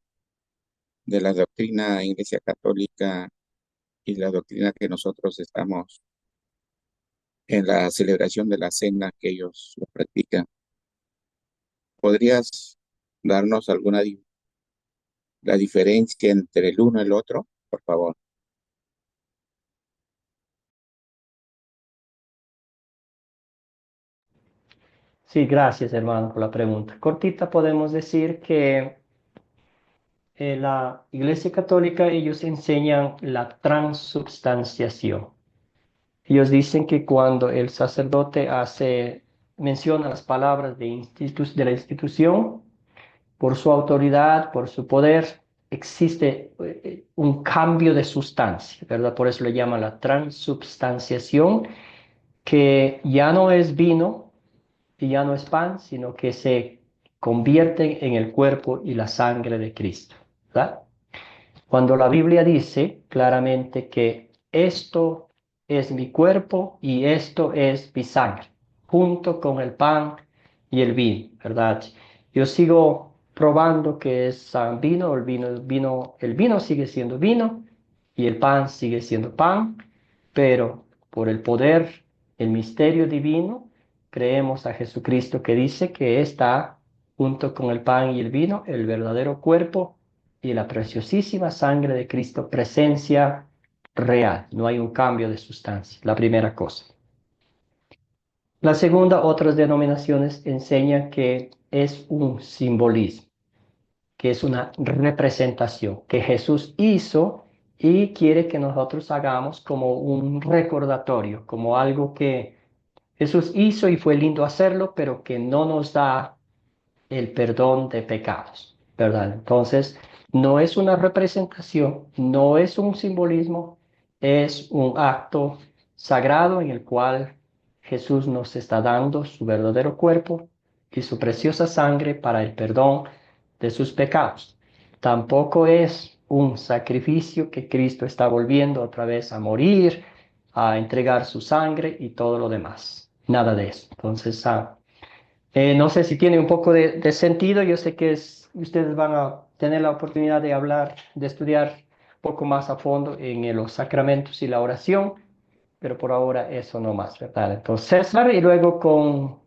de la doctrina Iglesia Católica y la doctrina que nosotros estamos en la celebración de la cena que ellos lo practican. ¿Podrías darnos alguna la diferencia entre el uno y el otro, por favor. Sí, gracias, hermano, por la pregunta. Cortita, podemos decir que la Iglesia Católica, ellos enseñan la transubstanciación. Ellos dicen que cuando el sacerdote menciona las palabras de la institución, por su autoridad, por su poder, existe un cambio de sustancia, ¿verdad? Por eso le llaman la transubstanciación, que ya no es vino y ya no es pan, sino que se convierte en el cuerpo y la sangre de Cristo, ¿verdad? Cuando la Biblia dice claramente que esto es mi cuerpo y esto es mi sangre, junto con el pan y el vino, ¿verdad? Yo sigo probando que es vino, el vino sigue siendo vino y el pan sigue siendo pan, pero por el poder, el misterio divino, creemos a Jesucristo que dice que está junto con el pan y el vino, el verdadero cuerpo y la preciosísima sangre de Cristo, presencia real, no hay un cambio de sustancia, la primera cosa. La segunda, otras denominaciones enseñan que es un simbolismo, que es una representación que Jesús hizo y quiere que nosotros hagamos como un recordatorio, como algo que Jesús hizo y fue lindo hacerlo, pero que no nos da el perdón de pecados, ¿verdad? Entonces, no es una representación, no es un simbolismo, es un acto sagrado en el cual Jesús nos está dando su verdadero cuerpo y su preciosa sangre para el perdón de sus pecados. Tampoco es un sacrificio que Cristo está volviendo otra vez a morir, a entregar su sangre y todo lo demás. Nada de eso. Entonces, no sé si tiene un poco de sentido. Yo sé que ustedes van a tener la oportunidad de hablar, de estudiar un poco más a fondo en los sacramentos y la oración, pero por ahora eso no más, ¿verdad? Entonces, César y luego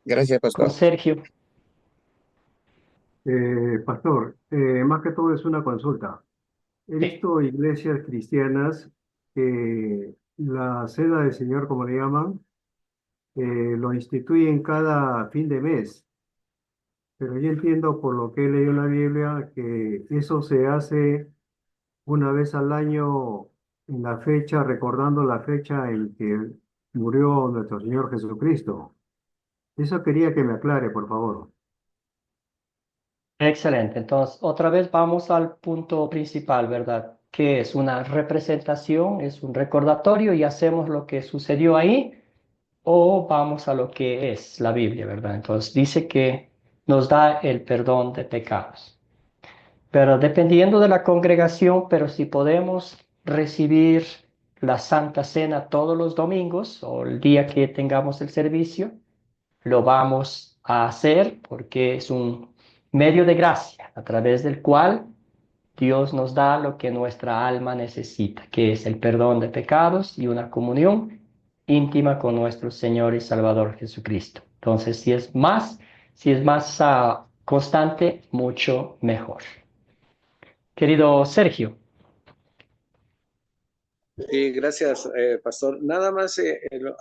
Gracias, con pastor. Sergio. Pastor, más que todo es una consulta. He Sí. visto iglesias cristianas que la cena del Señor, como le llaman, lo instituyen cada fin de mes. Pero yo entiendo por lo que he leído en la Biblia que eso se hace una vez al año en la fecha, recordando la fecha en que murió nuestro Señor Jesucristo. Eso quería que me aclare, por favor. Excelente. Entonces, otra vez vamos al punto principal, ¿verdad? Que es una representación, es un recordatorio y hacemos lo que sucedió ahí, o vamos a lo que es la Biblia, ¿verdad? Entonces, dice que nos da el perdón de pecados. Pero dependiendo de la congregación, pero si podemos recibir la Santa Cena todos los domingos o el día que tengamos el servicio, lo vamos a hacer porque es un medio de gracia a través del cual Dios nos da lo que nuestra alma necesita, que es el perdón de pecados y una comunión íntima con nuestro Señor y Salvador Jesucristo. Entonces, si es más constante, mucho mejor. Querido Sergio. Sí, gracias, pastor. Nada más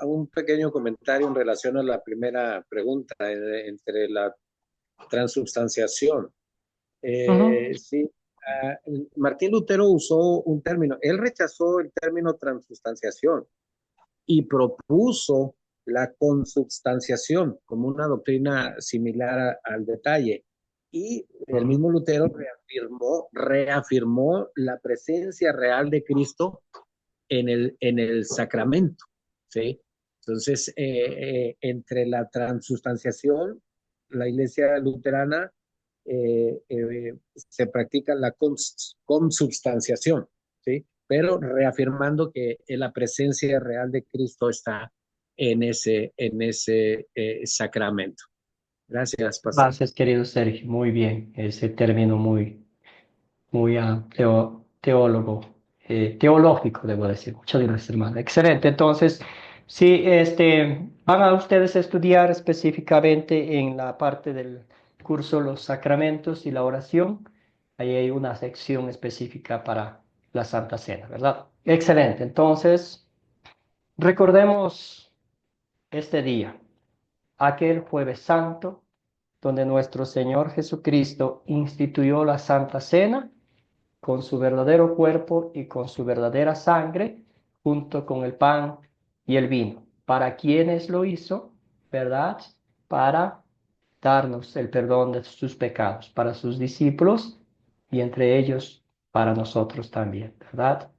un pequeño comentario en relación a la primera pregunta entre la transubstanciación. Sí, Martín Lutero usó un término, él rechazó el término transubstanciación y propuso la consubstanciación como una doctrina similar al detalle. Y el mismo Lutero reafirmó la presencia real de Cristo en el sacramento, ¿sí? Entonces, entre la transubstanciación, la iglesia luterana se practica la consubstanciación, ¿sí? Pero reafirmando que la presencia real de Cristo está en ese sacramento. Gracias, pastor. Gracias, querido Sergio. Muy bien. Ese término muy teológico, debo decir. Muchas gracias, hermano. Excelente. Entonces, si van a ustedes a estudiar específicamente en la parte del curso los sacramentos y la oración, Ahí hay una sección específica para la Santa Cena, ¿verdad? Excelente. Entonces, recordemos este día, aquel Jueves Santo, donde nuestro Señor Jesucristo instituyó la Santa Cena con su verdadero cuerpo y con su verdadera sangre, junto con el pan y el vino. ¿Para quiénes lo hizo? ¿Verdad? Para darnos el perdón de sus pecados, para sus discípulos y entre ellos para nosotros también, ¿verdad?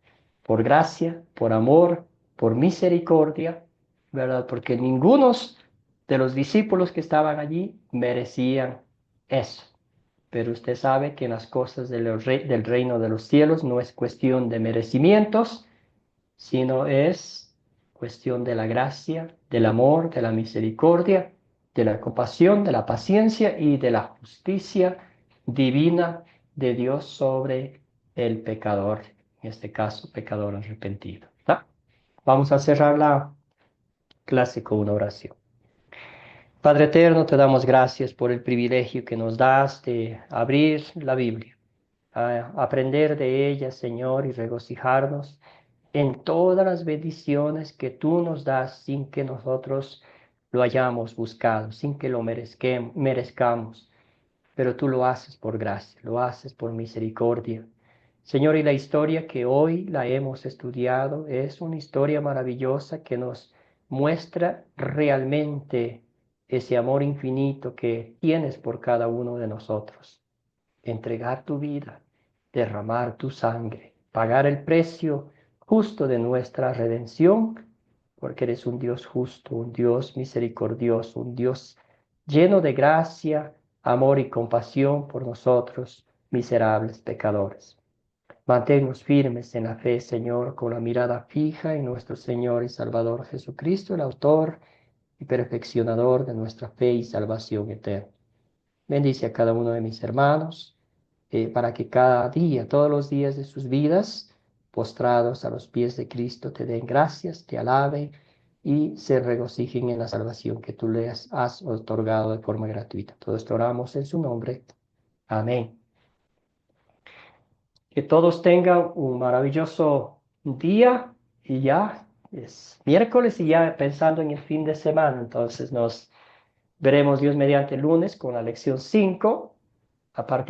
Por gracia, por amor, por misericordia, ¿verdad? Porque ninguno de los discípulos que estaban allí merecían eso. Pero usted sabe que en las cosas del reino de los cielos no es cuestión de merecimientos, sino es cuestión de la gracia, del amor, de la misericordia, de la compasión, de la paciencia y de la justicia divina de Dios sobre el pecador, en este caso, pecador arrepentido. ¿Está? Vamos a cerrar la clase con una oración. Padre eterno, te damos gracias por el privilegio que nos das de abrir la Biblia, a aprender de ella, Señor, y regocijarnos en todas las bendiciones que tú nos das sin que nosotros lo hayamos buscado, sin que lo merezcamos, pero tú lo haces por gracia, lo haces por misericordia. Señor, y la historia que hoy la hemos estudiado es una historia maravillosa que nos muestra realmente ese amor infinito que tienes por cada uno de nosotros. Entregar tu vida, derramar tu sangre, pagar el precio justo de nuestra redención, porque eres un Dios justo, un Dios misericordioso, un Dios lleno de gracia, amor y compasión por nosotros, miserables pecadores. Manténnos firmes en la fe, Señor, con la mirada fija en nuestro Señor y Salvador Jesucristo, el autor y perfeccionador de nuestra fe y salvación eterna. Bendice a cada uno de mis hermanos, para que cada día, todos los días de sus vidas, postrados a los pies de Cristo, te den gracias, te alaben y se regocijen en la salvación que tú les has otorgado de forma gratuita. Todo esto oramos en su nombre. Amén. Que todos tengan un maravilloso día y ya es miércoles y ya pensando en el fin de semana. Entonces nos veremos Dios mediante el lunes con la lección 5 a partir